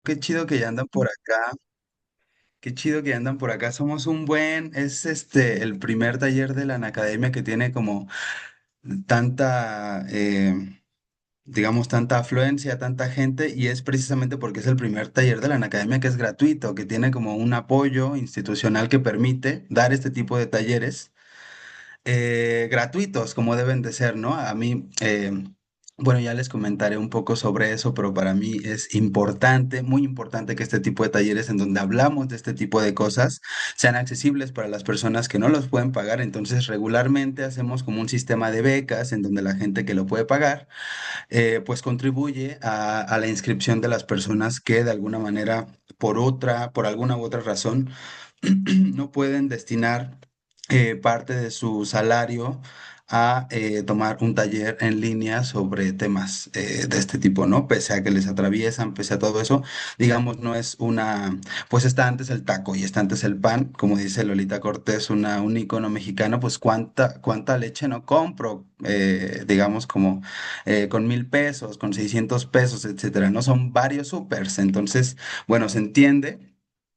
qué chido que ya andan por acá. Qué chido que ya andan por acá. Somos un buen, es el primer taller de la Academia que tiene como tanta, digamos, tanta afluencia, tanta gente, y es precisamente porque es el primer taller de la Academia que es gratuito, que tiene como un apoyo institucional que permite dar este tipo de talleres gratuitos, como deben de ser, ¿no? A mí, bueno, ya les comentaré un poco sobre eso, pero para mí es importante, muy importante que este tipo de talleres en donde hablamos de este tipo de cosas sean accesibles para las personas que no los pueden pagar. Entonces, regularmente hacemos como un sistema de becas en donde la gente que lo puede pagar, pues contribuye a la inscripción de las personas que de alguna manera, por alguna u otra razón, no pueden destinar parte de su salario a tomar un taller en línea sobre temas de este tipo, ¿no? Pese a que les atraviesan, pese a todo eso, digamos, no es una, pues está antes el taco y está antes el pan, como dice Lolita Cortés, un ícono mexicano, pues cuánta leche no compro, digamos, como con 1,000 pesos, con 600 pesos, etcétera, ¿no? Son varios supers, entonces, bueno, se entiende.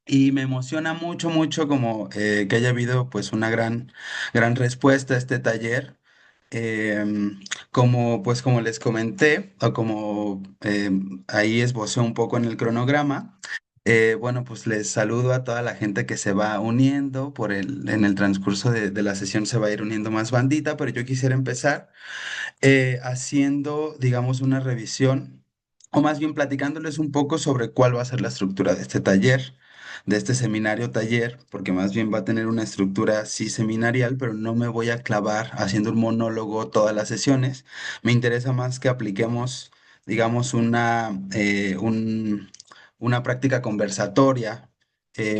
Y me emociona mucho, mucho como que haya habido pues una gran respuesta a este taller. Como pues como les comenté, o como ahí esbocé un poco en el cronograma, bueno, pues les saludo a toda la gente que se va uniendo en el transcurso de la sesión se va a ir uniendo más bandita, pero yo quisiera empezar haciendo, digamos, una revisión, o más bien platicándoles un poco sobre cuál va a ser la estructura de este taller, de este seminario taller, porque más bien va a tener una estructura sí seminarial, pero no me voy a clavar haciendo un monólogo todas las sesiones. Me interesa más que apliquemos, digamos, una práctica conversatoria.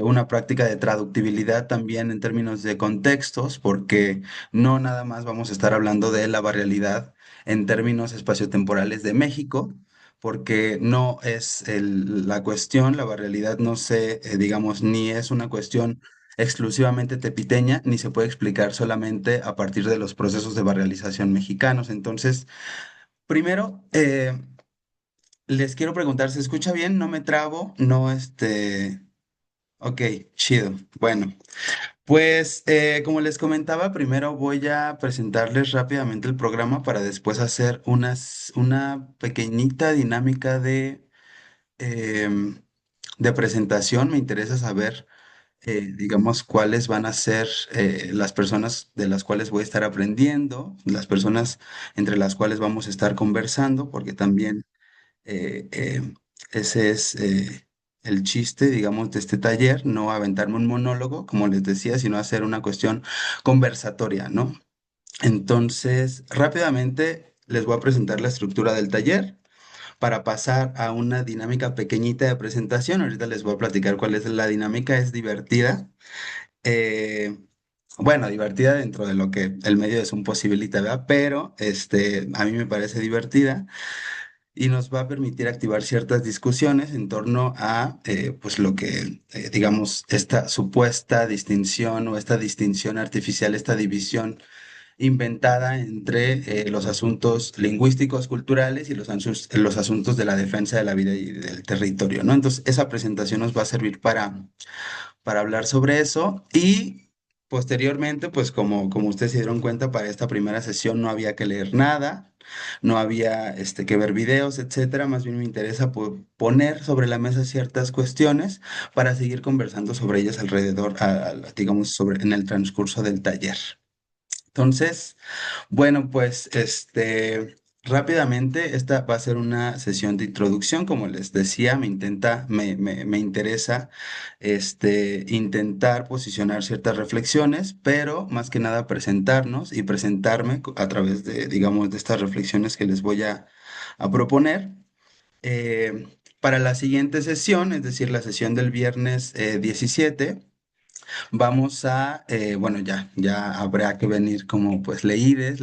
Una práctica de traductibilidad también en términos de contextos, porque no nada más vamos a estar hablando de la barrialidad en términos espaciotemporales de México, porque no es la cuestión, la barrialidad no se, digamos, ni es una cuestión exclusivamente tepiteña, ni se puede explicar solamente a partir de los procesos de barrialización mexicanos. Entonces, primero, les quiero preguntar, ¿se escucha bien? ¿No me trabo? No, ok, chido. Bueno. Pues como les comentaba, primero voy a presentarles rápidamente el programa para después hacer una pequeñita dinámica em, de presentación. Me interesa saber, digamos, cuáles van a ser las personas de las cuales voy a estar aprendiendo, las personas entre las cuales vamos a estar conversando, porque también eh, eh, ese es el chiste, digamos, de este taller, no aventarme un monólogo, como les decía, sino hacer una cuestión conversatoria, ¿no? Entonces, rápidamente les voy a presentar la estructura del taller para pasar a una dinámica pequeñita de presentación. Ahorita les voy a platicar cuál es la dinámica, es divertida. Eh, bueno, divertida dentro de lo que el medio es un posibilita, ¿verdad? Pero a mí me parece divertida y nos va a permitir activar ciertas discusiones en torno a pues lo que digamos esta supuesta distinción o esta distinción artificial, esta división inventada entre los asuntos lingüísticos, culturales y los asuntos de la defensa de la vida y del territorio, ¿no? Entonces, esa presentación nos va a servir para hablar sobre eso y posteriormente, pues como ustedes se dieron cuenta, para esta primera sesión no había que leer nada, no había que ver videos, etcétera. Más bien me interesa poner sobre la mesa ciertas cuestiones para seguir conversando sobre ellas alrededor, digamos, en el transcurso del taller. Entonces, bueno, pues rápidamente, esta va a ser una sesión de introducción, como les decía, me interesa intentar posicionar ciertas reflexiones, pero más que nada presentarnos y presentarme a través de, digamos, de estas reflexiones que les voy a proponer. Para la siguiente sesión, es decir, la sesión del viernes 17. Vamos bueno, ya habrá que venir como pues leídas,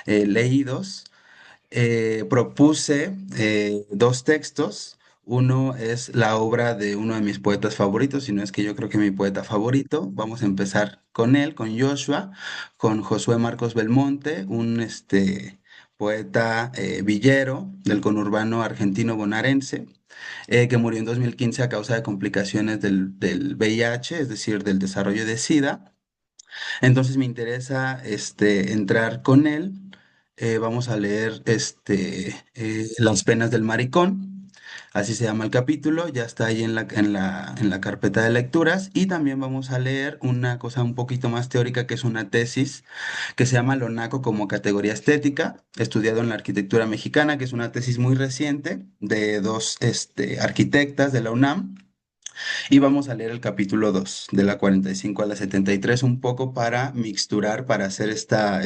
leídos. Propuse dos textos. Uno es la obra de uno de mis poetas favoritos, si no es que yo creo que mi poeta favorito. Vamos a empezar con él, con Joshua, con Josué Marcos Belmonte, un poeta villero del conurbano argentino bonaerense. que murió en 2015 a causa de complicaciones del VIH, es decir, del desarrollo de SIDA. Entonces me interesa entrar con él. Vamos a leer Las penas del maricón, así se llama el capítulo, ya está ahí en la carpeta de lecturas. Y también vamos a leer una cosa un poquito más teórica, que es una tesis que se llama Lonaco como categoría estética, estudiado en la arquitectura mexicana, que es una tesis muy reciente de dos arquitectas de la UNAM. Y vamos a leer el capítulo 2 de la 45 a la 73 un poco para mixturar, para hacer esta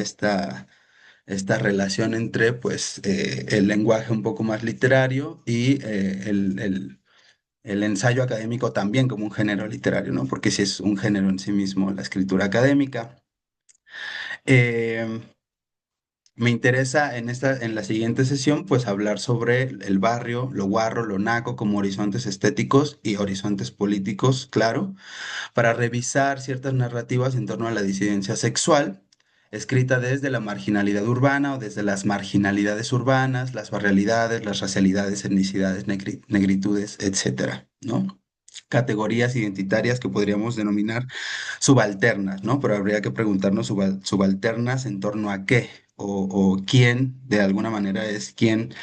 relación entre pues, el lenguaje un poco más literario y el ensayo académico también como un género literario, ¿no? Porque sí es un género en sí mismo la escritura académica. Eh, Me interesa en la siguiente sesión, pues hablar sobre el barrio, lo guarro, lo naco, como horizontes estéticos y horizontes políticos, claro, para revisar ciertas narrativas en torno a la disidencia sexual, escrita desde la marginalidad urbana o desde las marginalidades urbanas, las barrialidades, las racialidades, etnicidades, negritudes, etcétera, ¿no? Categorías identitarias que podríamos denominar subalternas, ¿no? Pero habría que preguntarnos subalternas en torno a qué o quién, de alguna manera, es quien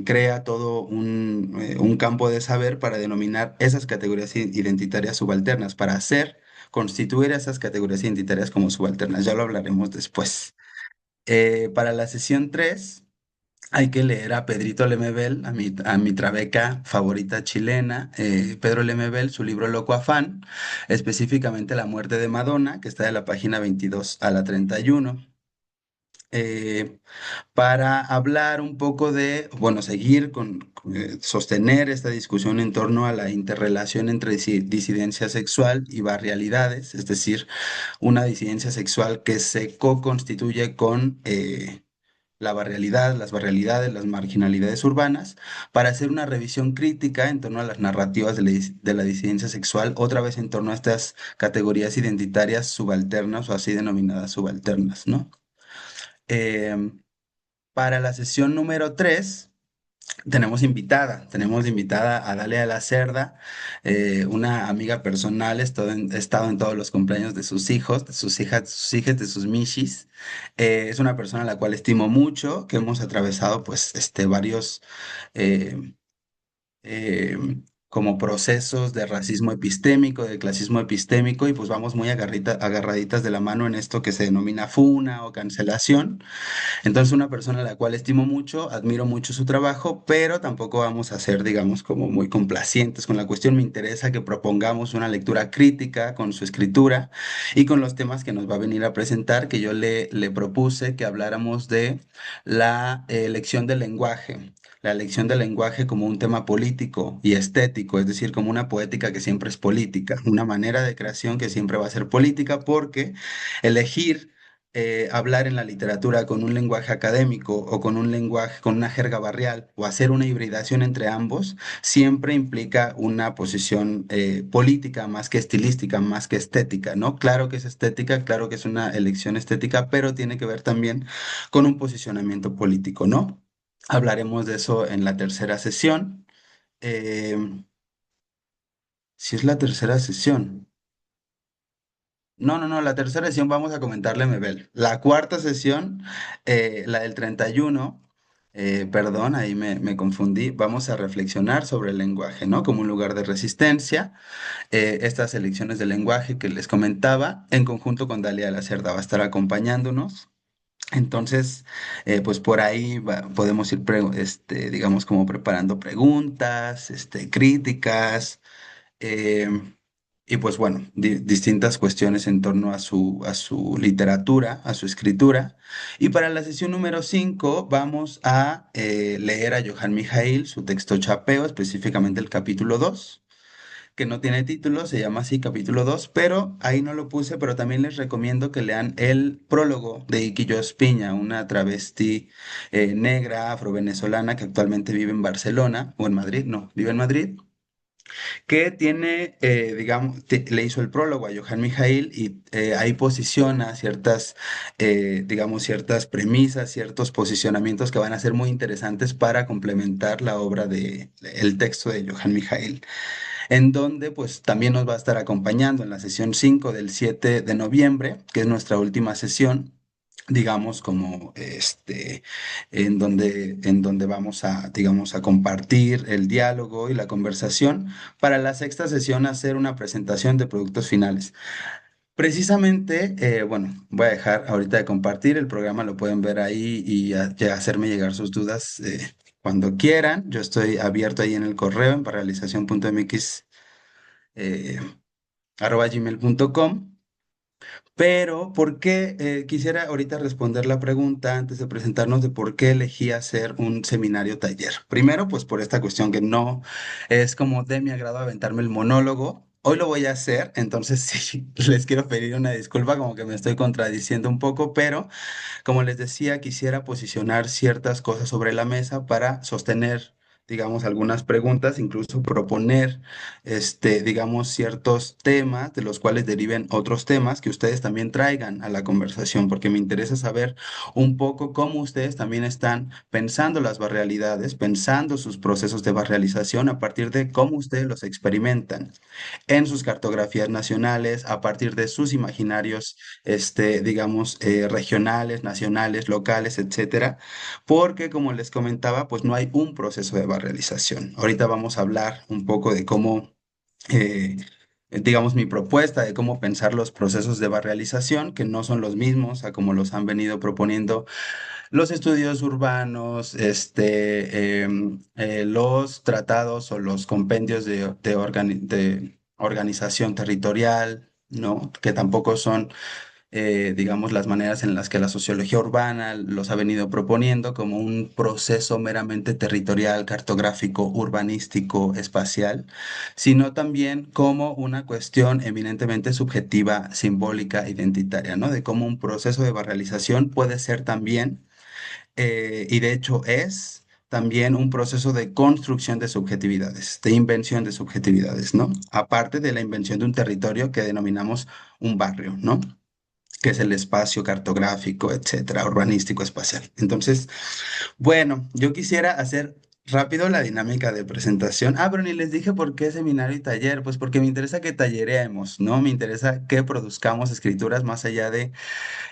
crea todo un campo de saber para denominar esas categorías identitarias subalternas, para constituir esas categorías identitarias como subalternas. Ya lo hablaremos después. Para la sesión 3 hay que leer a Pedrito Lemebel, a mi trabeca favorita chilena, Pedro Lemebel, su libro Loco Afán, específicamente La muerte de Madonna, que está de la página 22 a la 31. eh, para hablar un poco bueno, seguir sostener esta discusión en torno a la interrelación entre disidencia sexual y barrialidades, es decir, una disidencia sexual que se co-constituye con la barrialidad, las barrialidades, las marginalidades urbanas, para hacer una revisión crítica en torno a las narrativas de la disidencia sexual, otra vez en torno a estas categorías identitarias subalternas o así denominadas subalternas, ¿no? Em, para la sesión número 3 tenemos invitada a Dalia de la Cerda, una amiga personal. He estado en todos los cumpleaños de sus hijos, de sus hijas, de sus hijas, de sus mishis. Es una persona a la cual estimo mucho, que hemos atravesado pues varios eh, eh, como procesos de racismo epistémico, de clasismo epistémico, y pues vamos muy agarraditas de la mano en esto que se denomina funa o cancelación. Entonces, una persona a la cual estimo mucho, admiro mucho su trabajo, pero tampoco vamos a ser, digamos, como muy complacientes con la cuestión. Me interesa que propongamos una lectura crítica con su escritura y con los temas que nos va a venir a presentar, que yo le propuse que habláramos de la elección del lenguaje. La elección del lenguaje como un tema político y estético, es decir, como una poética que siempre es política, una manera de creación que siempre va a ser política, porque elegir hablar en la literatura con un lenguaje académico o con un lenguaje, con una jerga barrial, o hacer una hibridación entre ambos, siempre implica una posición política más que estilística, más que estética, ¿no? Claro que es estética, claro que es una elección estética, pero tiene que ver también con un posicionamiento político, ¿no? Hablaremos de eso en la tercera sesión. Si es la tercera sesión. No, no, no, la tercera sesión vamos a comentarle Mebel. La cuarta sesión, la del 31, perdón, ahí me confundí, vamos a reflexionar sobre el lenguaje, ¿no? Como un lugar de resistencia. Estas elecciones del lenguaje que les comentaba, en conjunto con Dalia de la Cerda, va a estar acompañándonos. Entonces, pues por ahí podemos ir, digamos, como preparando preguntas, críticas. eh, y pues bueno, distintas cuestiones en torno a su literatura, a su escritura. Y para la sesión número 5 vamos a leer a Johann Mijail su texto Chapeo, específicamente el capítulo 2, que no tiene título, se llama así capítulo 2, pero ahí no lo puse, pero también les recomiendo que lean el prólogo de Iki Piña, una travesti negra afrovenezolana que actualmente vive en Barcelona o en Madrid, no, vive en Madrid, que tiene, digamos, le hizo el prólogo a Johann Mijail y ahí posiciona ciertas, digamos, ciertas premisas, ciertos posicionamientos que van a ser muy interesantes para complementar la obra de, el texto de Johann Mijail, en donde pues también nos va a estar acompañando en la sesión 5 del 7 de noviembre, que es nuestra última sesión, digamos, como en donde vamos a, digamos, a compartir el diálogo y la conversación para la sexta sesión hacer una presentación de productos finales. Precisamente, bueno, voy a dejar ahorita de compartir el programa, lo pueden ver ahí y ya hacerme llegar sus dudas cuando quieran. Yo estoy abierto ahí en el correo en paralización.mx eh, @gmail.com. Pero, ¿por qué? Quisiera ahorita responder la pregunta antes de presentarnos de por qué elegí hacer un seminario taller. Primero, pues por esta cuestión que no es como de mi agrado aventarme el monólogo. Hoy lo voy a hacer, entonces sí, les quiero pedir una disculpa, como que me estoy contradiciendo un poco, pero como les decía, quisiera posicionar ciertas cosas sobre la mesa para sostener, digamos, algunas preguntas, incluso proponer, digamos, ciertos temas de los cuales deriven otros temas que ustedes también traigan a la conversación, porque me interesa saber un poco cómo ustedes también están pensando las barrealidades, pensando sus procesos de barrealización a partir de cómo ustedes los experimentan en sus cartografías nacionales, a partir de sus imaginarios, digamos, regionales, nacionales, locales, etcétera, porque como les comentaba, pues no hay un proceso de barrialización. Ahorita vamos a hablar un poco de cómo, eh, digamos, mi propuesta de cómo pensar los procesos de barrialización, que no son los mismos a como los han venido proponiendo los estudios urbanos, los tratados o los compendios de organización territorial, ¿no? Que tampoco son, digamos, las maneras en las que la sociología urbana los ha venido proponiendo como un proceso meramente territorial, cartográfico, urbanístico, espacial, sino también como una cuestión eminentemente subjetiva, simbólica, identitaria, ¿no? De cómo un proceso de barrialización puede ser también y de hecho es también un proceso de construcción de subjetividades, de invención de subjetividades, ¿no? Aparte de la invención de un territorio que denominamos un barrio, ¿no? Que es el espacio cartográfico, etcétera, urbanístico, espacial. Entonces, bueno, yo quisiera hacer rápido la dinámica de presentación. Ah, pero ni les dije por qué seminario y taller, pues porque me interesa que tallereemos, ¿no? Me interesa que produzcamos escrituras más allá de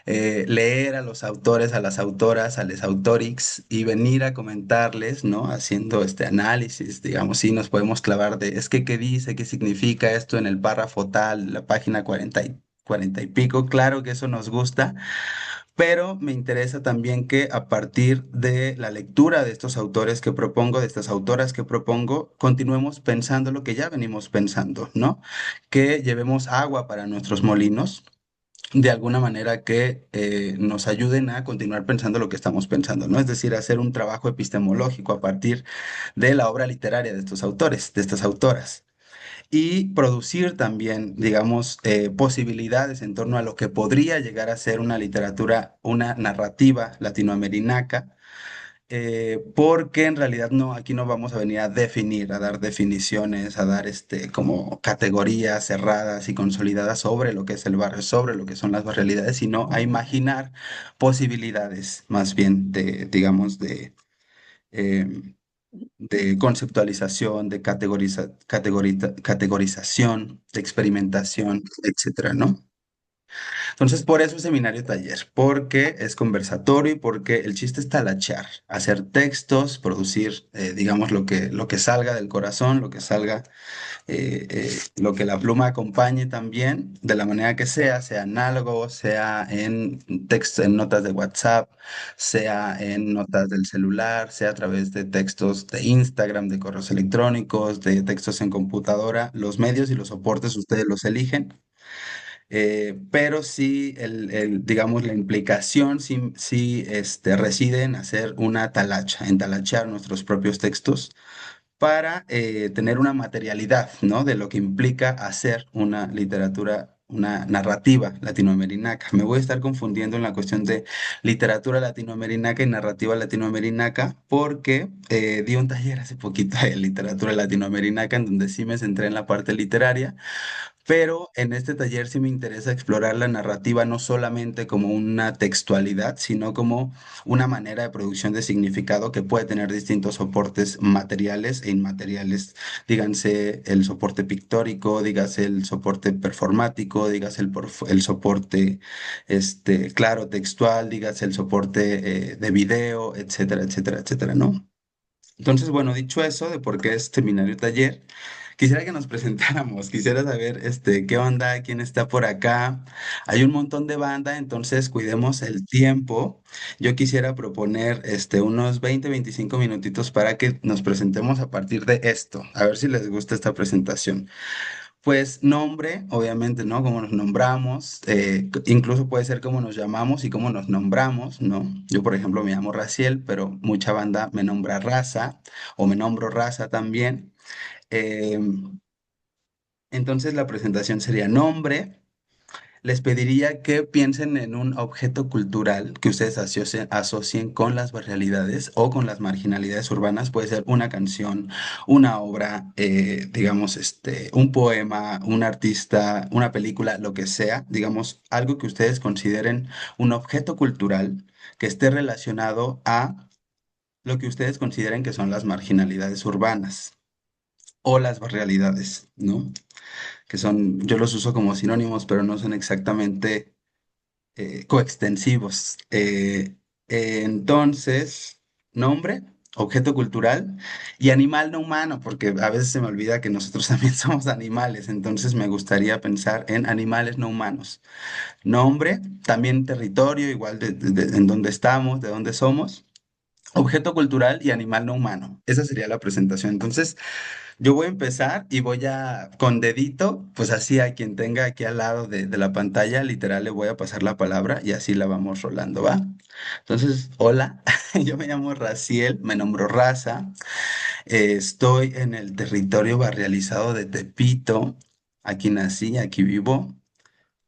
leer a los autores, a las autoras, a los autorix y venir a comentarles, ¿no? Haciendo este análisis, digamos, sí, nos podemos clavar de, es que, ¿qué dice? ¿Qué significa esto en el párrafo tal, la página 40 y pico? Claro que eso nos gusta, pero me interesa también que a partir de la lectura de estos autores que propongo, de estas autoras que propongo, continuemos pensando lo que ya venimos pensando, ¿no? Que llevemos agua para nuestros molinos de alguna manera que nos ayuden a continuar pensando lo que estamos pensando, ¿no? Es decir, hacer un trabajo epistemológico a partir de la obra literaria de estos autores, de estas autoras, y producir también, digamos, posibilidades en torno a lo que podría llegar a ser una literatura, una narrativa latinoamericana porque en realidad no, aquí no vamos a venir a definir, a dar definiciones, a dar como categorías cerradas y consolidadas sobre lo que es el barrio, sobre lo que son las realidades, sino a imaginar posibilidades más bien de, digamos, eh, de conceptualización, de categorización, de experimentación, etcétera, ¿no? Entonces, por eso seminario taller, porque es conversatorio y porque el chiste es talachar, hacer textos, producir, digamos, lo que salga del corazón, lo que salga, lo que la pluma acompañe también, de la manera que sea análogo, sea en texto, en notas de WhatsApp, sea en notas del celular, sea a través de textos de Instagram, de correos electrónicos, de textos en computadora, los medios y los soportes ustedes los eligen pero sí, digamos, la implicación sí reside en hacer una talacha, en talachar nuestros propios textos para tener una materialidad, ¿no? De lo que implica hacer una literatura una narrativa latinoamericana. Me voy a estar confundiendo en la cuestión de literatura latinoamericana y narrativa latinoamericana porque di un taller hace poquito de literatura latinoamericana en donde sí me centré en la parte literaria, pero en este taller sí me interesa explorar la narrativa no solamente como una textualidad, sino como una manera de producción de significado que puede tener distintos soportes materiales e inmateriales. Díganse el soporte pictórico, dígase el soporte performático, dígase el soporte, claro, textual, dígase el soporte de video, etcétera, etcétera, etcétera, ¿no? Entonces, bueno, dicho eso de por qué es seminario taller, quisiera que nos presentáramos, quisiera saber qué onda, quién está por acá. Hay un montón de banda, entonces cuidemos el tiempo. Yo quisiera proponer unos 20, 25 minutitos para que nos presentemos a partir de esto, a ver si les gusta esta presentación. Pues nombre, obviamente, ¿no? Cómo nos nombramos, incluso puede ser cómo nos llamamos y cómo nos nombramos, ¿no? Yo, por ejemplo, me llamo Raciel, pero mucha banda me nombra Raza o me nombro Raza también. Entonces la presentación sería nombre. Les pediría que piensen en un objeto cultural que ustedes asocien con las realidades o con las marginalidades urbanas. Puede ser una canción, una obra, digamos, un poema, un artista, una película, lo que sea, digamos, algo que ustedes consideren un objeto cultural que esté relacionado a lo que ustedes consideren que son las marginalidades urbanas o las realidades, ¿no? Que son, yo los uso como sinónimos, pero no son exactamente coextensivos. Entonces, nombre, objeto cultural y animal no humano, porque a veces se me olvida que nosotros también somos animales, entonces me gustaría pensar en animales no humanos. Nombre, también territorio, igual en dónde estamos, de dónde somos. Objeto cultural y animal no humano. Esa sería la presentación. Entonces, yo voy a empezar y voy a, con dedito, pues así a quien tenga aquí al lado de la pantalla, literal, le voy a pasar la palabra y así la vamos rolando, ¿va? Entonces, hola, yo me llamo Raciel, me nombro Raza, estoy en el territorio barrializado de Tepito, aquí nací, aquí vivo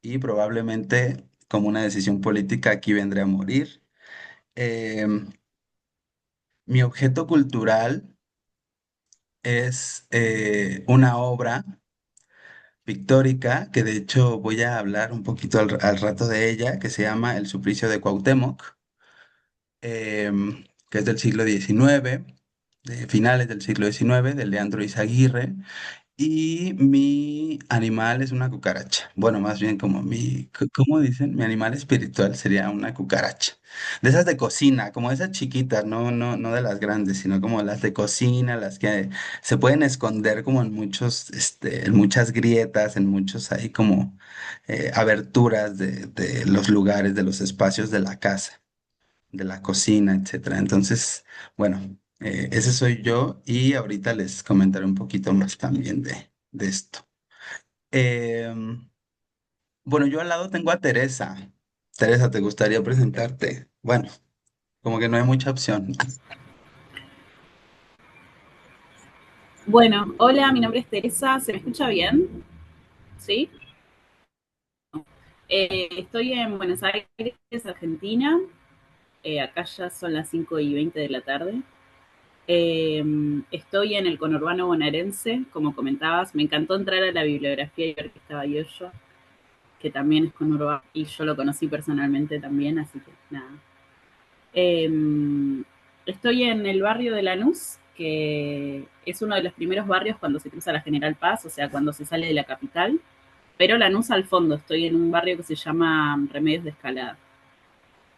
y probablemente como una decisión política aquí vendré a morir. Em, Mi objeto cultural es una obra pictórica, que de hecho voy a hablar un poquito al rato de ella, que se llama El Suplicio de Cuauhtémoc, que es del siglo XIX, de finales del siglo XIX, de Leandro Izaguirre, y mi animal es una cucaracha. Bueno, más bien como ¿cómo dicen? Mi animal espiritual sería una cucaracha. De esas de cocina, como esas chiquitas, no de las grandes, sino como las de cocina, las que se pueden esconder como en en muchas grietas, en muchos ahí como aberturas de los lugares, de los espacios de la casa, de la cocina, etcétera. Entonces, bueno, ese soy yo y ahorita les comentaré un poquito más también de esto. Em, bueno, yo al lado tengo a Teresa. Teresa, ¿te gustaría presentarte? Bueno, como que no hay mucha opción. Bueno, hola, mi nombre es Teresa, ¿se me escucha bien? ¿Sí? Estoy en Buenos Aires, Argentina. Acá ya son las 5:20 de la tarde. Estoy en el conurbano bonaerense, como comentabas. Me encantó entrar a la bibliografía y ver que estaba Yoyo, que también es conurbano, y yo lo conocí personalmente también, así que nada. Eh, Estoy en el barrio de Lanús, que es uno de los primeros barrios cuando se cruza la General Paz, o sea, cuando se sale de la capital. Pero Lanús al fondo, estoy en un barrio que se llama Remedios de Escalada.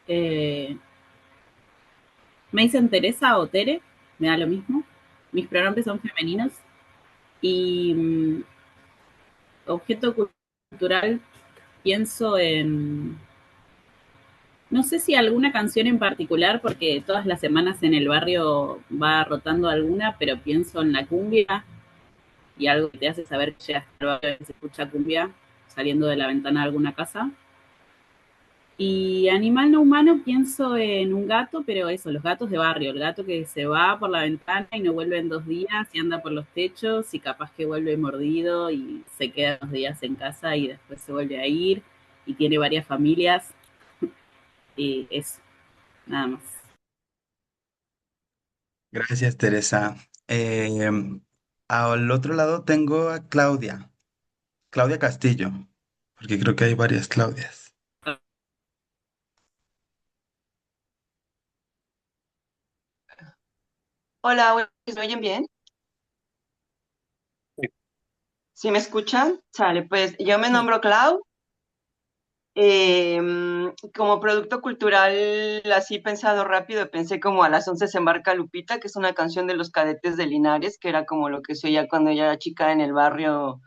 Eh, Me dicen Teresa o Tere, me da lo mismo. Mis pronombres son femeninos. Y objeto cultural, pienso en, no sé si alguna canción en particular, porque todas las semanas en el barrio va rotando alguna, pero pienso en la cumbia y algo que te hace saber que llegas al barrio y se escucha cumbia saliendo de la ventana de alguna casa. Y animal no humano pienso en un gato, pero eso, los gatos de barrio, el gato que se va por la ventana y no vuelve en 2 días y anda por los techos y capaz que vuelve mordido y se queda 2 días en casa y después se vuelve a ir y tiene varias familias y eso, nada más. Gracias, Teresa. Al otro lado tengo a Claudia, Claudia Castillo, porque creo que hay varias Claudias. Hola, ¿me oyen bien? ¿Sí me escuchan? Sale, pues yo me Sí. nombro Clau. Como producto cultural, así pensado rápido, pensé como a las 11 se embarca Lupita, que es una canción de los Cadetes de Linares, que era como lo que se oía cuando yo era chica en el barrio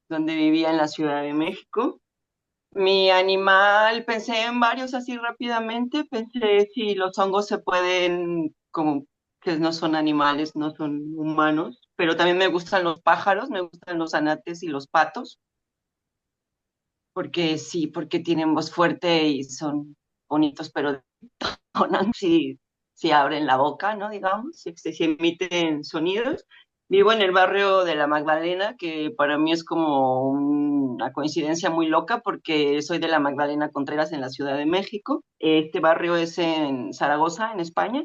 donde vivía en la Ciudad de México. Mi animal, pensé en varios así rápidamente, pensé si los hongos se pueden, como que no son animales, no son humanos, pero también me gustan los pájaros, me gustan los anates y los patos, porque sí, porque tienen voz fuerte y son bonitos, pero sonan si abren la boca, ¿no? Digamos, si emiten sonidos. Vivo en el barrio de la Magdalena, que para mí es como una coincidencia muy loca porque soy de la Magdalena Contreras en la Ciudad de México. Este barrio es en Zaragoza, en España,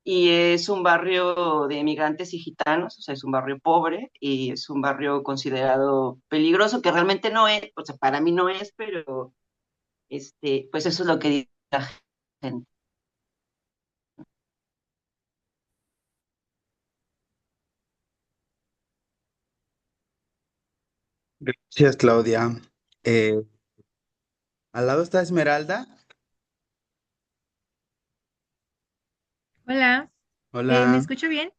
y es un barrio de migrantes y gitanos, o sea, es un barrio pobre y es un barrio considerado peligroso, que realmente no es, o sea, para mí no es, pero pues eso es lo que dice la gente. Gracias, Claudia. Eh, Al lado está Esmeralda. Hola, ¿me Hola. escucho bien?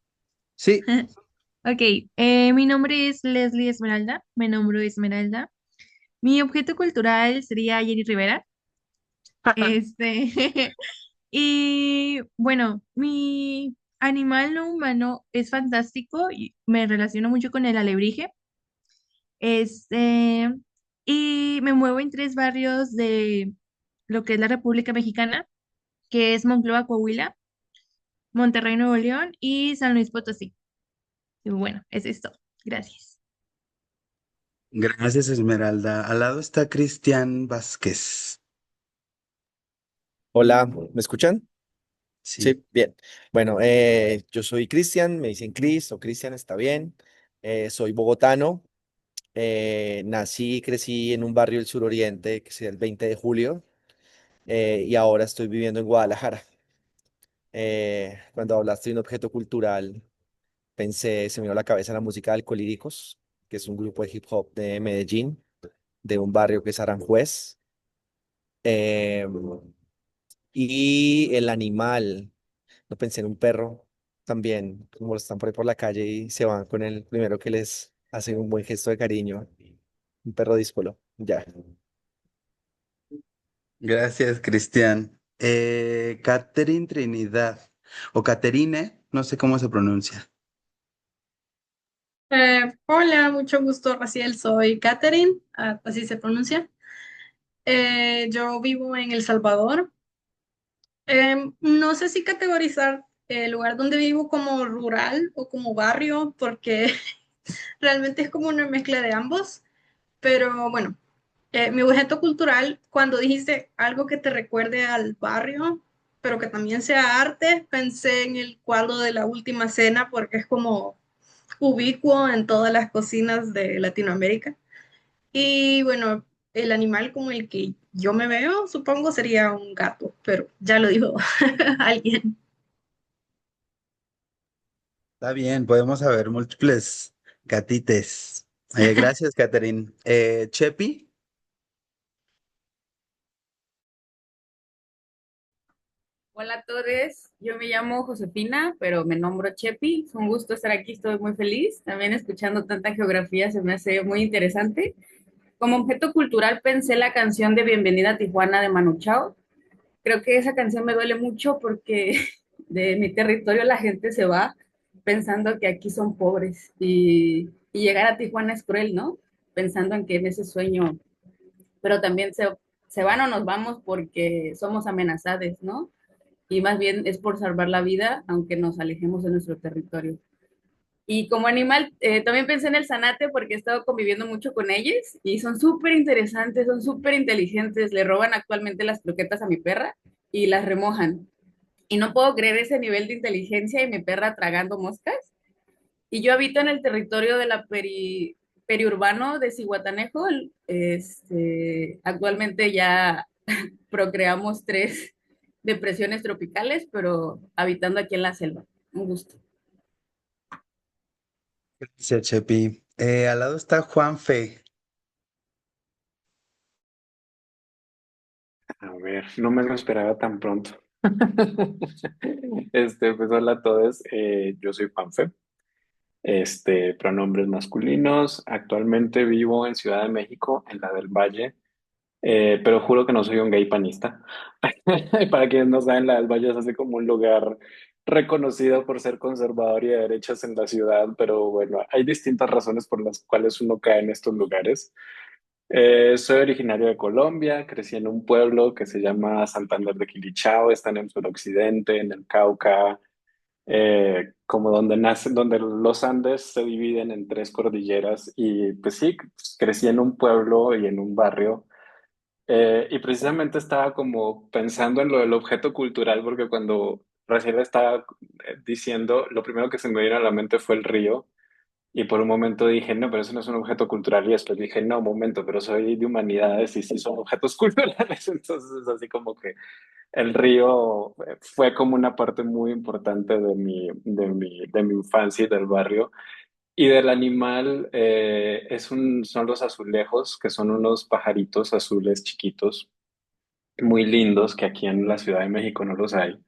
Sí. Ok, mi nombre es Leslie Esmeralda, me nombro Esmeralda. Mi objeto cultural sería Jenny Rivera. Este, y bueno, mi animal no humano es fantástico y me relaciono mucho con el alebrije. Este, y me muevo en 3 barrios de lo que es la República Mexicana, que es Monclova, Coahuila, Monterrey, Nuevo León y San Luis Potosí. Y bueno, es esto. Gracias. Gracias, Esmeralda. Al lado está Cristian Vázquez. Hola, ¿me escuchan? Sí. Sí, bien. Bueno, yo soy Cristian, me dicen Cris o Cristian, está bien. Soy bogotano, nací y crecí en un barrio del suroriente, que es el 20 de julio, y ahora estoy viviendo en Guadalajara. Cuando hablaste de un objeto cultural, pensé, se me vino a la cabeza la música de Alcolíricos, que es un grupo de hip hop de Medellín, de un barrio que es Aranjuez. Eh, y el animal. No pensé en un perro también, como están por ahí por la calle y se van con el primero que les hace un buen gesto de cariño. Un perro díspolo, ya. Gracias, Cristian. Catherine Trinidad, o Caterine, no sé cómo se pronuncia. Hola, mucho gusto, Raciel. Soy Katherine, así se pronuncia. Yo vivo en El Salvador. No sé si categorizar el lugar donde vivo como rural o como barrio, porque realmente es como una mezcla de ambos. Pero bueno, mi objeto cultural, cuando dijiste algo que te recuerde al barrio, pero que también sea arte, pensé en el cuadro de la Última Cena, porque es como ubicuo en todas las cocinas de Latinoamérica. Y bueno, el animal como el que yo me veo, supongo, sería un gato, pero ya lo dijo alguien. Está bien, podemos haber múltiples gatites. Gracias, Catherine. Chepi, Hola a todos, yo me llamo Josefina, pero me nombro Chepi. Es un gusto estar aquí, estoy muy feliz. También escuchando tanta geografía se me hace muy interesante. Como objeto cultural pensé la canción de Bienvenida a Tijuana de Manu Chao. Creo que esa canción me duele mucho porque de mi territorio la gente se va pensando que aquí son pobres y llegar a Tijuana es cruel, ¿no? Pensando en que en ese sueño, pero también se van o nos vamos porque somos amenazados, ¿no? Y más bien es por salvar la vida, aunque nos alejemos de nuestro territorio. Y como animal, también pensé en el zanate porque he estado conviviendo mucho con ellos y son súper interesantes, son súper inteligentes. Le roban actualmente las croquetas a mi perra y las remojan. Y no puedo creer ese nivel de inteligencia y mi perra tragando moscas. Y yo habito en el territorio de la periurbano de Zihuatanejo. Actualmente ya procreamos 3 depresiones tropicales, pero habitando aquí en la selva. Un gusto. Gracias, Chepi. Al lado está Juan Fe. A ver, no me lo esperaba tan pronto. Pues hola a todos, yo soy Juanfe, pronombres masculinos. Actualmente vivo en Ciudad de México, en la del Valle, pero juro que no soy un gay panista. Para quienes no saben, la del Valle es así como un lugar reconocido por ser conservador y de derechas en la ciudad, pero bueno, hay distintas razones por las cuales uno cae en estos lugares. Soy originario de Colombia, crecí en un pueblo que se llama Santander de Quilichao, está en el suroccidente, en el Cauca, como donde nace, donde los Andes se dividen en 3 cordilleras y pues sí, pues, crecí en un pueblo y en un barrio, y precisamente estaba como pensando en lo del objeto cultural porque cuando recién le estaba diciendo, lo primero que se me vino a la mente fue el río. Y por un momento dije, no, pero eso no es un objeto cultural. Y después dije, no, un momento, pero soy de humanidades y sí son objetos culturales. Entonces, así como que el río fue como una parte muy importante de mi infancia y del barrio. Y del animal son los azulejos, que son unos pajaritos azules chiquitos, muy lindos, que aquí en la Ciudad de México no los hay.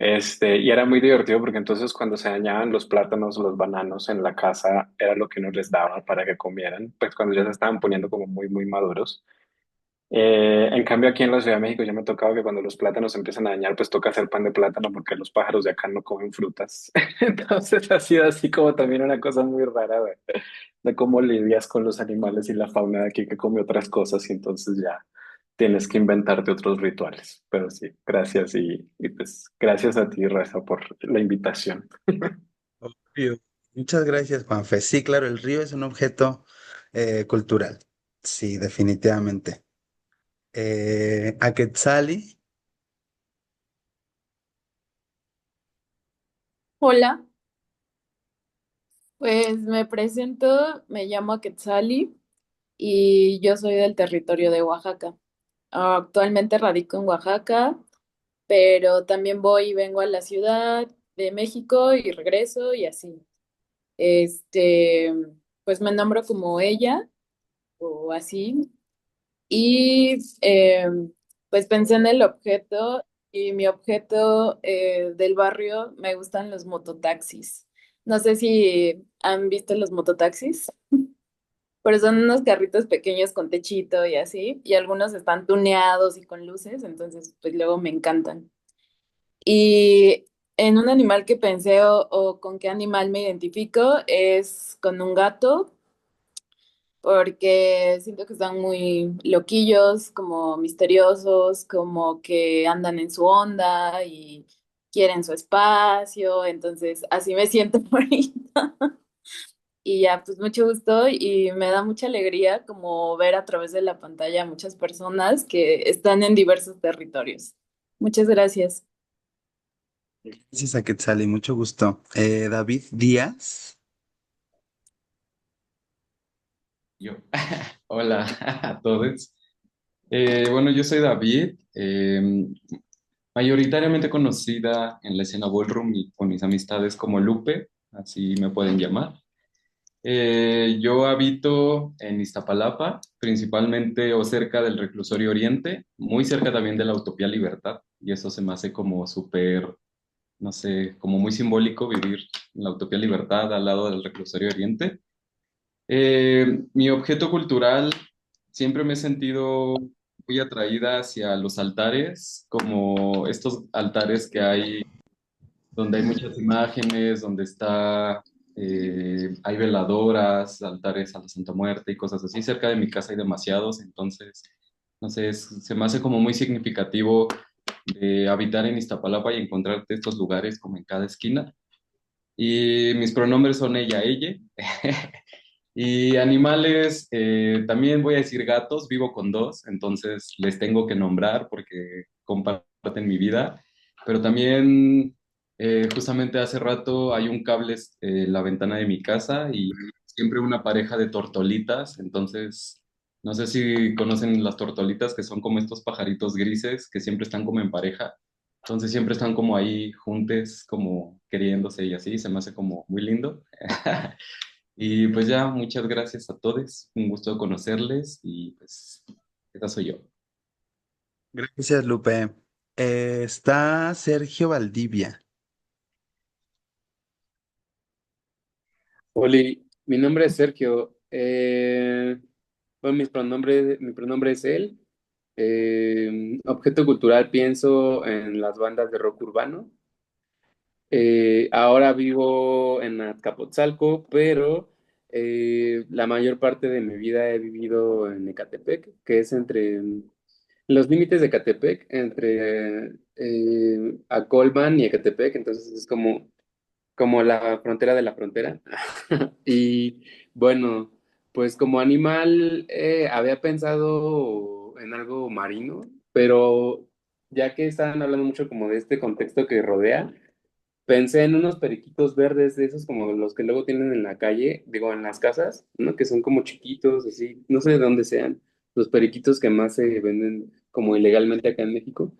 Y era muy divertido porque entonces cuando se dañaban los plátanos o los bananos en la casa era lo que uno les daba para que comieran, pues cuando ya se estaban poniendo como muy, muy maduros. En cambio aquí en la Ciudad de México ya me tocaba que cuando los plátanos se empiezan a dañar, pues toca hacer pan de plátano porque los pájaros de acá no comen frutas. Entonces ha sido así como también una cosa muy rara de cómo lidias con los animales y la fauna de aquí que come otras cosas y entonces ya tienes que inventarte otros rituales. Pero sí, gracias y pues gracias a ti, Reza, por la invitación. Obvio. Muchas gracias, Juanfe. Sí, claro, el río es un objeto cultural. Sí, definitivamente. A Quetzali. Hola, pues me presento, me llamo Quetzali y yo soy del territorio de Oaxaca. Actualmente radico en Oaxaca, pero también voy y vengo a la Ciudad de México y regreso y así. Este, pues me nombro como ella o así. Y pues pensé en el objeto y mi objeto del barrio me gustan los mototaxis. No sé si han visto los mototaxis, pero son unos carritos pequeños con techito y así, y algunos están tuneados y con luces, entonces pues luego me encantan. Y en un animal que pensé o con qué animal me identifico es con un gato porque siento que están muy loquillos, como misteriosos, como que andan en su onda y quieren su espacio, entonces así me siento ahorita. Y ya, pues mucho gusto y me da mucha alegría como ver a través de la pantalla a muchas personas que están en diversos territorios. Muchas gracias. Gracias a Quetzali, mucho gusto. David Díaz. Yo. Hola a todos. Bueno, yo soy David, mayoritariamente conocida en la escena ballroom y con mis amistades como Lupe, así me pueden llamar. Yo habito en Iztapalapa, principalmente o cerca del Reclusorio Oriente, muy cerca también de la Utopía Libertad, y eso se me hace como súper, no sé, como muy simbólico vivir en la Utopía Libertad al lado del Reclusorio Oriente. Mi objeto cultural siempre me he sentido muy atraída hacia los altares, como estos altares que hay donde hay muchas imágenes, donde hay veladoras, altares a la Santa Muerte y cosas así. Cerca de mi casa hay demasiados, entonces no sé, se me hace como muy significativo de habitar en Iztapalapa y encontrarte estos lugares como en cada esquina. Y mis pronombres son ella, ella. Y animales, también voy a decir gatos, vivo con dos, entonces les tengo que nombrar porque comparten mi vida, pero también justamente hace rato hay un cable en la ventana de mi casa y siempre una pareja de tortolitas, entonces no sé si conocen las tortolitas que son como estos pajaritos grises que siempre están como en pareja, entonces siempre están como ahí juntes, como queriéndose y así, se me hace como muy lindo. Y pues ya, muchas gracias a todos. Un gusto conocerles y pues esa soy yo. Gracias, Lupe. Está Sergio Valdivia. Oli, mi nombre es Sergio. Bueno, mi pronombre es él. Objeto cultural, pienso en las bandas de rock urbano. Ahora vivo en Azcapotzalco, pero la mayor parte de mi vida he vivido en Ecatepec, que es entre los límites de Ecatepec, entre Acolman y Ecatepec, entonces es como la frontera de la frontera. Y bueno, pues como animal había pensado en algo marino, pero ya que estaban hablando mucho como de este contexto que rodea, pensé en unos periquitos verdes de esos como los que luego tienen en la calle, digo, en las casas, ¿no? Que son como chiquitos, así, no sé de dónde sean, los periquitos que más se venden como ilegalmente acá en México.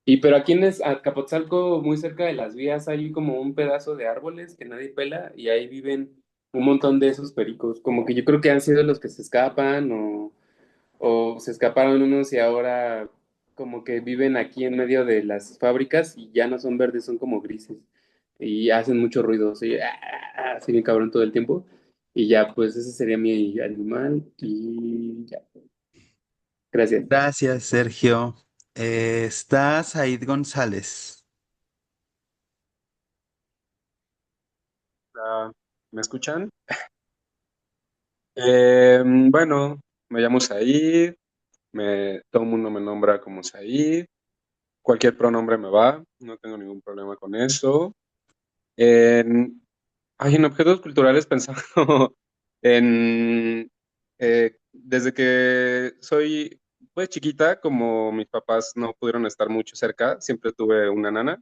Y pero aquí en Azcapotzalco, muy cerca de las vías, hay como un pedazo de árboles que nadie pela y ahí viven un montón de esos pericos. Como que yo creo que han sido los que se escapan o se escaparon unos y ahora como que viven aquí en medio de las fábricas y ya no son verdes, son como grises y hacen mucho ruido, así, así bien cabrón todo el tiempo. Y ya, pues ese sería mi animal y ya. Gracias. Gracias, Sergio. Está Said González. Ah, ¿me escuchan? Bueno, me llamo Said, todo el mundo me nombra como Said, cualquier pronombre me va, no tengo ningún problema con eso. En, en objetos culturales pensando en, desde que soy pues chiquita, como mis papás no pudieron estar mucho cerca, siempre tuve una nana.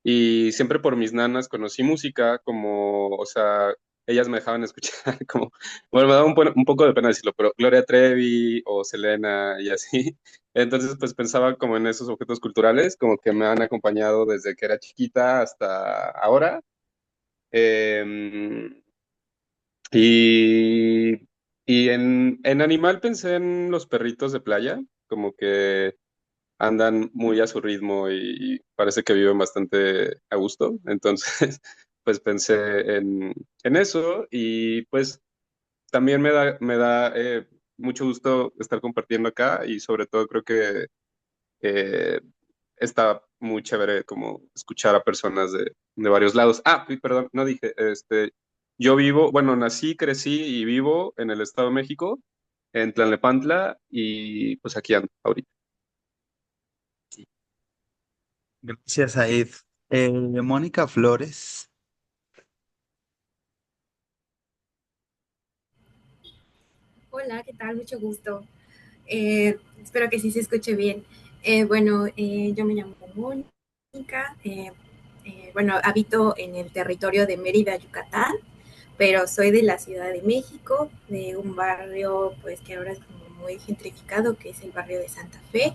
Y siempre por mis nanas conocí música, como, o sea, ellas me dejaban escuchar, como, bueno, me daba un poco de pena decirlo, pero Gloria Trevi o Selena y así. Entonces, pues pensaba como en esos objetos culturales, como que me han acompañado desde que era chiquita hasta ahora. Eh, y en animal pensé en los perritos de playa, como que andan muy a su ritmo y parece que viven bastante a gusto. Entonces, pues pensé en eso y pues también me da mucho gusto estar compartiendo acá y sobre todo creo que eh, está muy chévere como escuchar a personas de varios lados. Ah, y perdón, no dije, yo vivo, bueno, nací, crecí y vivo en el Estado de México, en Tlalnepantla y pues aquí ando ahorita. Gracias, Said. Mónica Flores. Hola, ¿qué tal? Mucho gusto. Espero que sí se escuche bien. Bueno, yo me llamo Mónica. Bueno, habito en el territorio de Mérida, Yucatán, pero soy de la Ciudad de México, de un barrio pues que ahora es como muy gentrificado, que es el barrio de Santa Fe.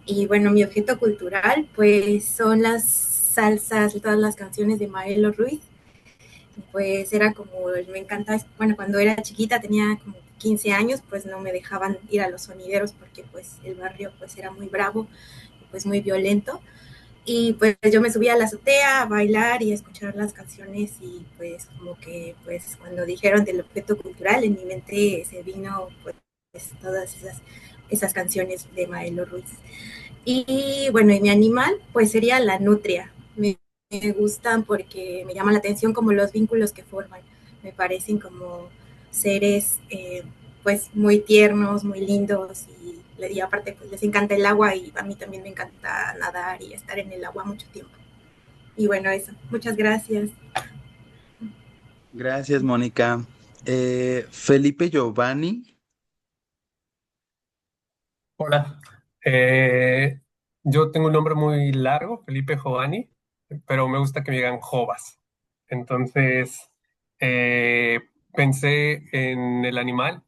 Y bueno, mi objeto cultural pues son las salsas, todas las canciones de Maelo Ruiz. Pues era como, me encanta, bueno, cuando era chiquita tenía como 15 años, pues no me dejaban ir a los sonideros porque pues el barrio pues era muy bravo, pues muy violento. Y pues yo me subía a la azotea a bailar y a escuchar las canciones y pues como que pues cuando dijeron del objeto cultural en mi mente se vino pues todas esas canciones de Maelo Ruiz. Y bueno, y mi animal pues sería la nutria. Me gustan porque me llama la atención como los vínculos que forman. Me parecen como seres pues muy tiernos, muy lindos y aparte pues les encanta el agua y a mí también me encanta nadar y estar en el agua mucho tiempo. Y bueno, eso. Muchas gracias. Gracias, Mónica. Felipe Giovanni. Hola, Eh, yo tengo un nombre muy largo, Felipe Giovanni, pero me gusta que me digan Jovas. Entonces, eh, pensé en el animal,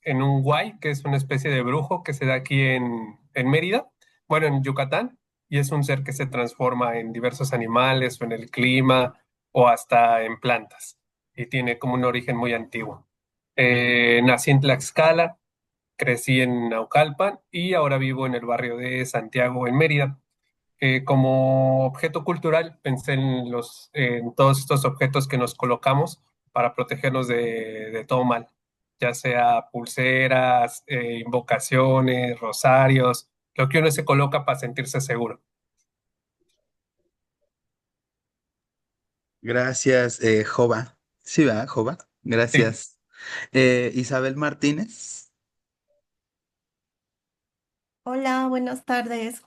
en un guay, que es una especie de brujo que se da aquí en Mérida, bueno, en Yucatán, y es un ser que se transforma en diversos animales o en el clima o hasta en plantas, y tiene como un origen muy antiguo. Nací en Tlaxcala. Crecí en Naucalpan y ahora vivo en el barrio de Santiago, en Mérida. Como objeto cultural, pensé en todos estos objetos que nos colocamos para protegernos de todo mal, ya sea pulseras, invocaciones, rosarios, lo que uno se coloca para sentirse seguro. Gracias, Jova. Sí, ¿verdad, Jova? Sí. Gracias. Isabel Martínez. Hola, buenas tardes.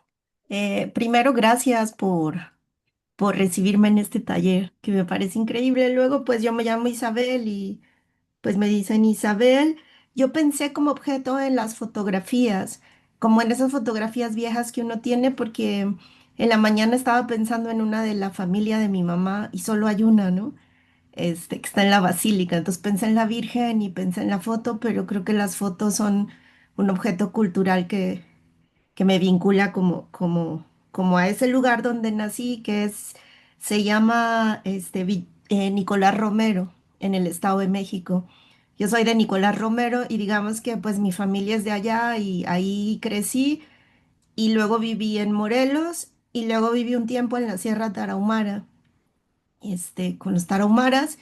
Primero, gracias por recibirme en este taller, que me parece increíble. Luego, pues yo me llamo Isabel y pues me dicen Isabel. Yo pensé como objeto en las fotografías, como en esas fotografías viejas que uno tiene, porque en la mañana estaba pensando en una de la familia de mi mamá y solo hay una, ¿no? Que está en la basílica. Entonces pensé en la Virgen y pensé en la foto, pero creo que las fotos son un objeto cultural que me vincula como a ese lugar donde nací, se llama Nicolás Romero, en el Estado de México. Yo soy de Nicolás Romero y digamos que pues mi familia es de allá y ahí crecí y luego viví en Morelos y luego viví un tiempo en la Sierra Tarahumara, con los tarahumaras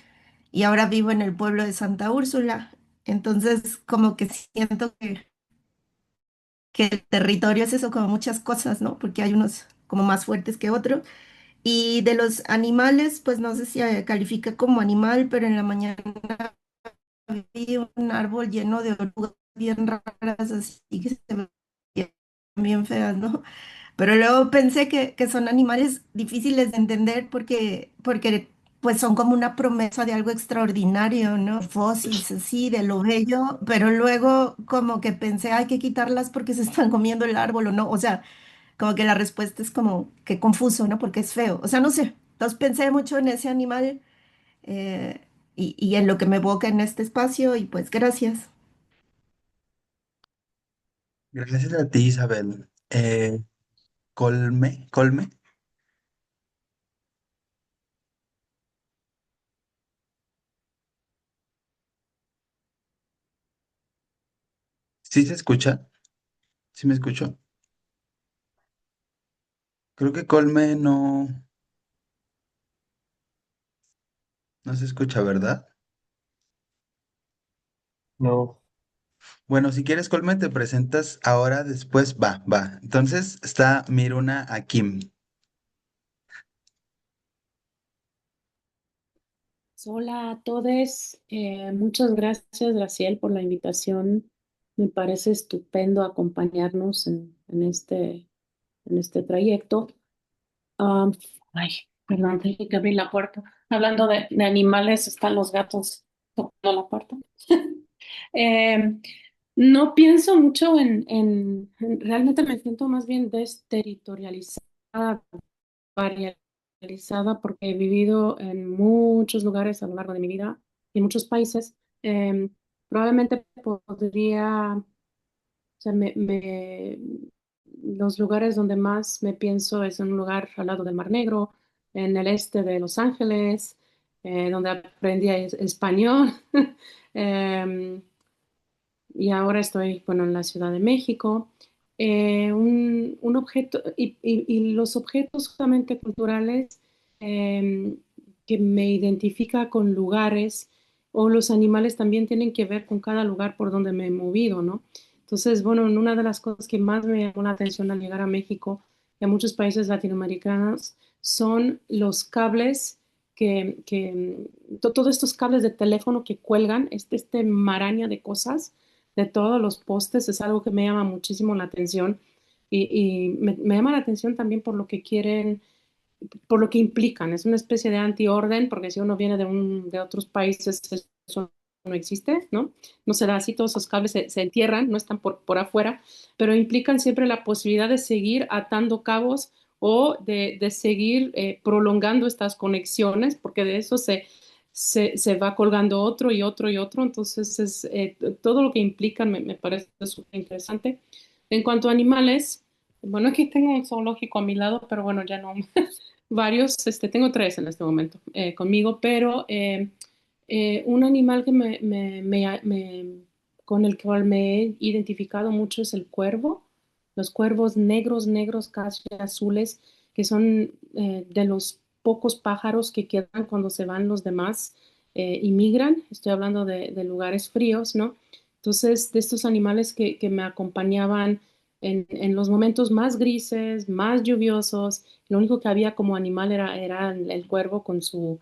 y ahora vivo en el pueblo de Santa Úrsula. Entonces como que siento que el territorio es eso, como muchas cosas, ¿no? Porque hay unos como más fuertes que otros. Y de los animales, pues no sé si califica como animal, pero en la mañana vi un árbol lleno de orugas bien raras, así que se veían bien feas, ¿no? Pero luego pensé que son animales difíciles de entender porque pues son como una promesa de algo extraordinario, ¿no? Fósiles así, de lo bello, pero luego como que pensé, hay que quitarlas porque se están comiendo el árbol o no. O sea, como que la respuesta es como que confuso, ¿no? Porque es feo. O sea, no sé. Entonces pensé mucho en ese animal eh, y en lo que me evoca en este espacio y pues gracias. Gracias a ti, Isabel. Colme. ¿Sí se escucha? ¿Sí me escucho? Creo que Colme no se escucha, ¿verdad? No. Bueno, si quieres, Colme, te presentas ahora, después, va. Entonces está Miruna Akim. Hola a todos. Muchas gracias, Graciel, por la invitación. Me parece estupendo acompañarnos en este trayecto. Am, Ay, perdón, tengo que abrir la puerta. Hablando de animales, están los gatos tocando la puerta. Eh, no pienso mucho realmente me siento más bien desterritorializada, varializada, porque he vivido en muchos lugares a lo largo de mi vida y en muchos países. Eh, Probablemente podría, o sea, los lugares donde más me pienso es en un lugar al lado del Mar Negro, en el este de Los Ángeles, donde aprendí español. Em, y ahora estoy, bueno, en la Ciudad de México. Un objeto, y los objetos justamente culturales eh, que me identifica con lugares o los animales también tienen que ver con cada lugar por donde me he movido, ¿no? Entonces, bueno, una de las cosas que más me llamó la atención al llegar a México y a muchos países latinoamericanos son los cables todos estos cables de teléfono que cuelgan, este maraña de cosas de todos los postes es algo que me llama muchísimo la atención y me llama la atención también por lo que quieren, por lo que implican. Es una especie de antiorden, porque si uno viene de otros países, eso no existe, ¿no? No se da así, todos esos cables se entierran, no están por afuera, pero implican siempre la posibilidad de seguir atando cabos o de seguir prolongando estas conexiones, porque de eso se va colgando otro y otro y otro. Entonces, todo lo que implican me parece súper interesante. En cuanto a animales, bueno, aquí tengo un zoológico a mi lado, pero bueno, ya no, varios, tengo tres en este momento conmigo, pero un animal que con el cual me he identificado mucho es el cuervo. Los cuervos negros, negros, casi azules, que son de los pocos pájaros que quedan cuando se van los demás y migran. Estoy hablando de lugares fríos, ¿no? Entonces, de estos animales que me acompañaban en los momentos más grises, más lluviosos, lo único que había como animal era el cuervo con su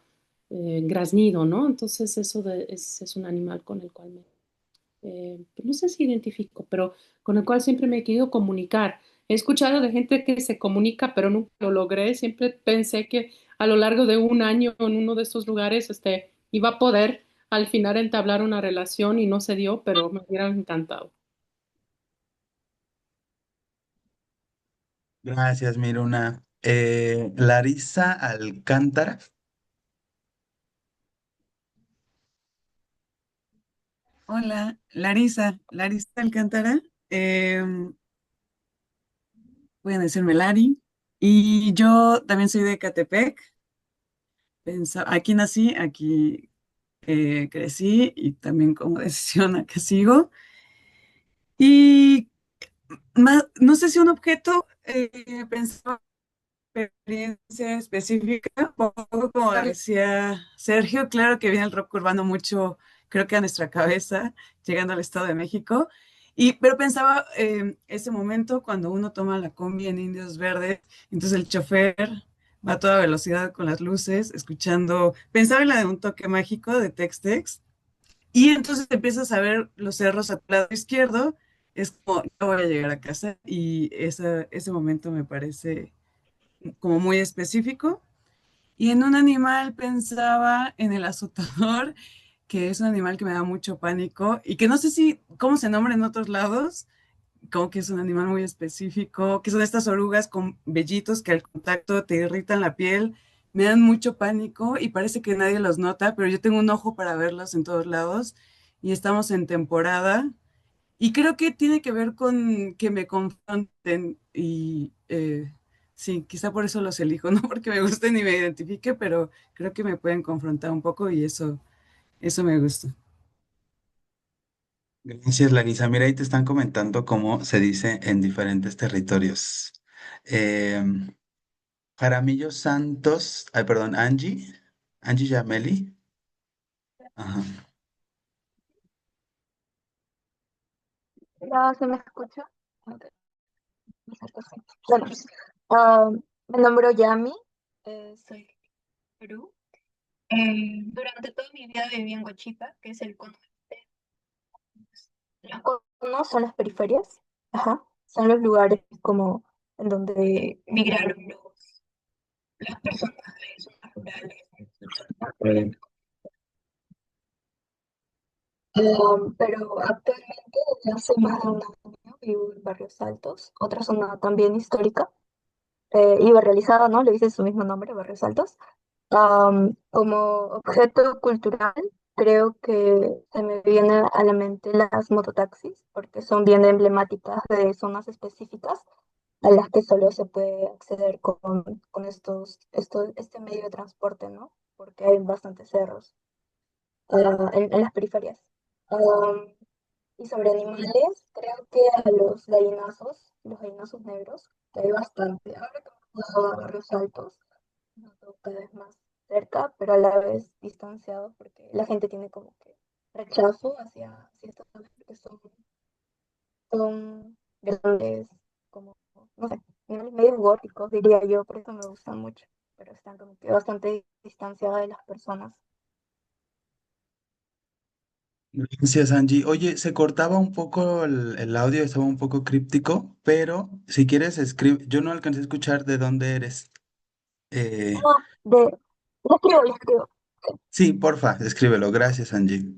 graznido, ¿no? Entonces es un animal con el cual pues no sé si identifico, pero con el cual siempre me he querido comunicar. He escuchado de gente que se comunica, pero nunca lo logré. Siempre pensé que a lo largo de un año en uno de estos lugares iba a poder al final entablar una relación y no se dio, pero me hubiera encantado. Gracias, Miruna. Larisa Alcántara. Hola, Larisa Alcántara. Pueden decirme Lari. Y yo también soy de Catepec. Aquí nací, aquí crecí y también como decisión acá sigo. Y no sé si un objeto, pensaba experiencia específica, un poco como decía Sergio, claro que viene el rock urbano mucho, creo que a nuestra cabeza, llegando al Estado de México, pero pensaba ese momento cuando uno toma la combi en Indios Verdes, entonces el chofer va a toda velocidad con las luces, escuchando, pensaba en la de Un Toque Mágico de Tex-Tex, y entonces empiezas a ver los cerros a tu lado izquierdo, es como, yo voy a llegar a casa, y ese momento me parece como muy específico. Y en un animal pensaba en el azotador, que es un animal que me da mucho pánico y que no sé si cómo se nombra en otros lados, como que es un animal muy específico, que son estas orugas con vellitos que al contacto te irritan la piel, me dan mucho pánico y parece que nadie los nota, pero yo tengo un ojo para verlos en todos lados y estamos en temporada y creo que tiene que ver con que me confronten y sí, quizá por eso los elijo, no porque me gusten ni me identifique, pero creo que me pueden confrontar un poco y eso me gusta. Gracias, Larisa. Mira, ahí te están comentando cómo se dice en diferentes territorios. Em, Jaramillo Santos, ay, perdón, Angie Yameli. Ajá. Hola, ¿se me escucha? Ok, perfecto. Bueno, ah, me nombro Yami, soy de Perú. Durante toda mi vida viví en Huachipa, que es el cono este. Los conos son las periferias, ajá, son los lugares como en donde migraron las personas de zonas rurales. Pero actualmente, desde hace más de un año, vivo en Barrios Altos, otra zona también histórica, y barrializada, ¿no? Le dice su mismo nombre, Barrios Altos. Como objeto cultural, creo que se me vienen a la mente las mototaxis, porque son bien emblemáticas de zonas específicas a las que solo se puede acceder con este medio de transporte, ¿no? Porque hay bastantes cerros en las periferias. Am, y sobre animales, creo que a los gallinazos negros, que hay bastante. Ahora que me he mudado a Barrios Altos, noto cada vez más cerca, pero a la vez distanciado, porque la gente tiene como que rechazo hacia estos aves que son grandes, como, no sé, animales medio góticos, diría yo, por eso me gustan mucho, pero están como que bastante distanciados de las personas. Gracias, Angie. Oye, se cortaba un poco el audio, estaba un poco críptico, pero si quieres, escribe. Yo no alcancé a escuchar de dónde eres. Eh, Ah, lo escribo, lo escribo. sí, porfa, escríbelo. Gracias, Angie.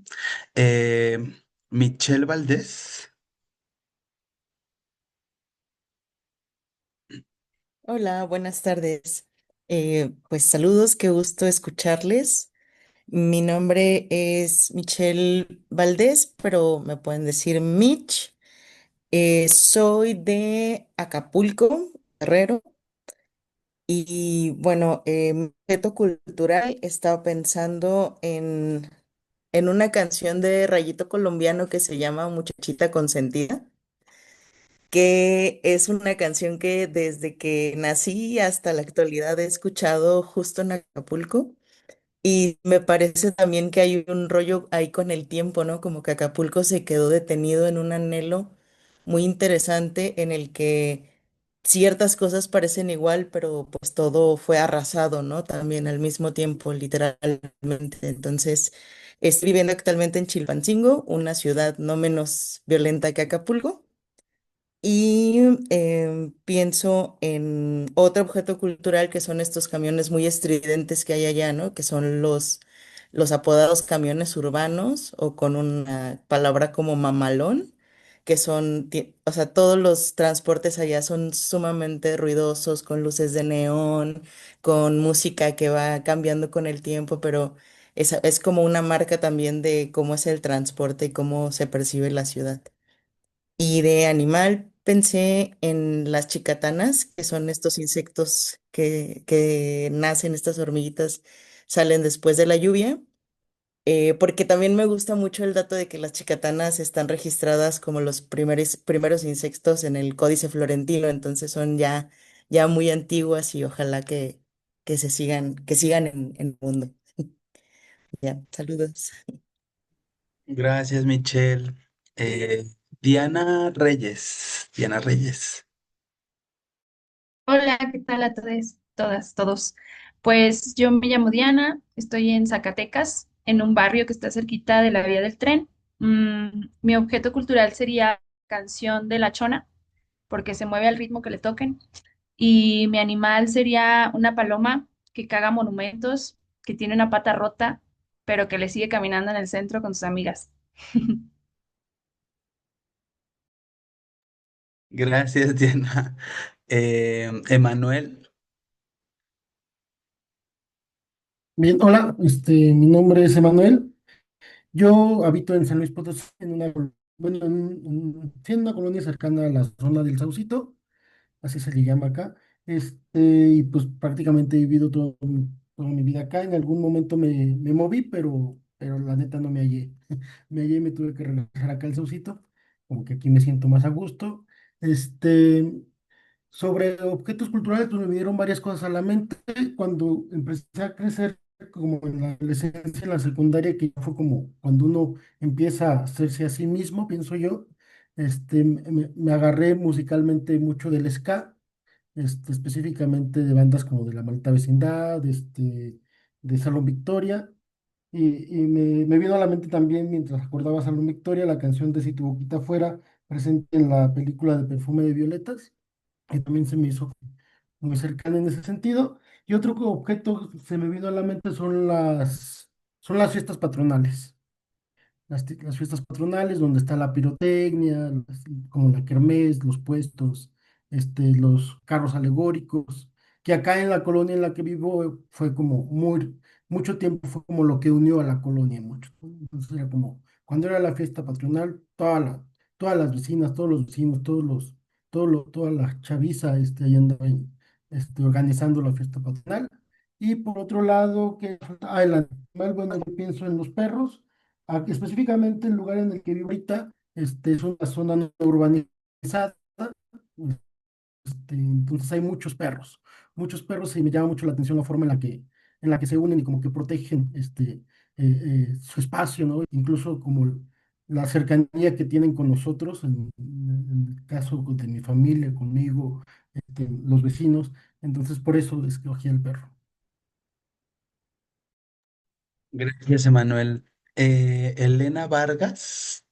Eh, Michelle Valdés. Hola, buenas tardes. Pues saludos, qué gusto escucharles. Mi nombre es Michelle Valdés, pero me pueden decir Mitch. Soy de Acapulco, Guerrero. Y bueno, mi objeto cultural estaba pensando en una canción de Rayito Colombiano que se llama Muchachita Consentida, que es una canción que desde que nací hasta la actualidad he escuchado justo en Acapulco. Y me parece también que hay un rollo ahí con el tiempo, ¿no? Como que Acapulco se quedó detenido en un anhelo muy interesante en el que ciertas cosas parecen igual, pero pues todo fue arrasado, ¿no? También al mismo tiempo, literalmente. Entonces, estoy viviendo actualmente en Chilpancingo, una ciudad no menos violenta que Acapulco. Y pienso en otro objeto cultural que son estos camiones muy estridentes que hay allá, ¿no? Que son los apodados camiones urbanos o con una palabra como mamalón, que son, o sea, todos los transportes allá son sumamente ruidosos, con luces de neón, con música que va cambiando con el tiempo, pero es como una marca también de cómo es el transporte y cómo se percibe la ciudad. Y de animal pensé en las chicatanas, que son estos insectos que nacen, estas hormiguitas salen después de la lluvia, porque también me gusta mucho el dato de que las chicatanas están registradas como los primeros insectos en el Códice Florentino, entonces son ya muy antiguas y ojalá que sigan en el mundo. Ya, saludos. Gracias, Michelle. Eh, Diana Reyes. Diana Reyes. Hola, ¿qué tal a todos, todas, todos? Pues yo me llamo Diana, estoy en Zacatecas, en un barrio que está cerquita de la vía del tren. Mi objeto cultural sería canción de la chona, porque se mueve al ritmo que le toquen. Y mi animal sería una paloma que caga monumentos, que tiene una pata rota, pero que le sigue caminando en el centro con sus amigas. Gracias, Diana. Emanuel. Bien, hola, mi nombre es Emanuel. Yo habito en San Luis Potosí, bueno, sí, en una colonia cercana a la zona del Saucito, así se le llama acá. Y pues prácticamente he vivido toda mi vida acá. En algún momento me moví, pero la neta no me hallé. Me hallé y me tuve que regresar acá al Saucito, como que aquí me siento más a gusto. Este, Sobre objetos culturales, pues me vinieron varias cosas a la mente cuando empecé a crecer, como en la adolescencia, en la secundaria, que fue como cuando uno empieza a hacerse a sí mismo, pienso yo. Me agarré musicalmente mucho del ska, específicamente de bandas como de La Malta Vecindad, de Salón Victoria. Y me vino a la mente también, mientras acordaba Salón Victoria, la canción de Si tu boquita fuera, presente en la película de Perfume de Violetas, que también se me hizo muy cercana en ese sentido. Y otro objeto que se me vino a la mente son las fiestas patronales. Las fiestas patronales donde está la pirotecnia, como la kermés, los puestos, los carros alegóricos, que acá en la colonia en la que vivo fue como mucho tiempo fue como lo que unió a la colonia mucho, ¿no? Entonces era como, cuando era la fiesta patronal, todas las vecinas, todos los vecinos, toda la chaviza, ahí andaban, organizando la fiesta patronal. Y por otro lado, el animal, bueno, yo pienso en los perros. Específicamente el lugar en el que vivo ahorita, es una zona no urbanizada, entonces hay muchos perros y me llama mucho la atención la forma en la que se unen y como que protegen su espacio, ¿no? Incluso como la cercanía que tienen con nosotros, en el caso de mi familia, conmigo, los vecinos, entonces por eso escogí el perro. Gracias, Emanuel. Elena Vargas.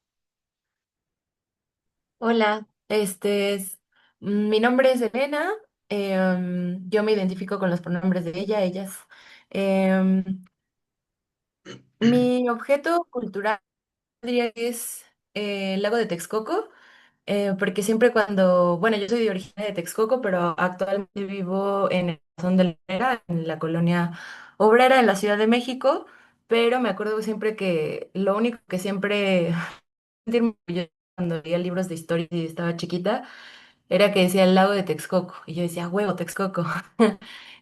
Hola, mi nombre es Elena, yo me identifico con los pronombres de ella, ellas. Em, Mi objeto cultural diría que es el lago de Texcoco, porque siempre cuando, bueno, yo soy de origen de Texcoco, pero actualmente vivo en el corazón de la Obrera, en la colonia obrera en la Ciudad de México, pero me acuerdo siempre que lo único que siempre sentirme orgullosa cuando leía libros de historia y estaba chiquita era que decía el lago de Texcoco. Y yo decía, huevo, Texcoco.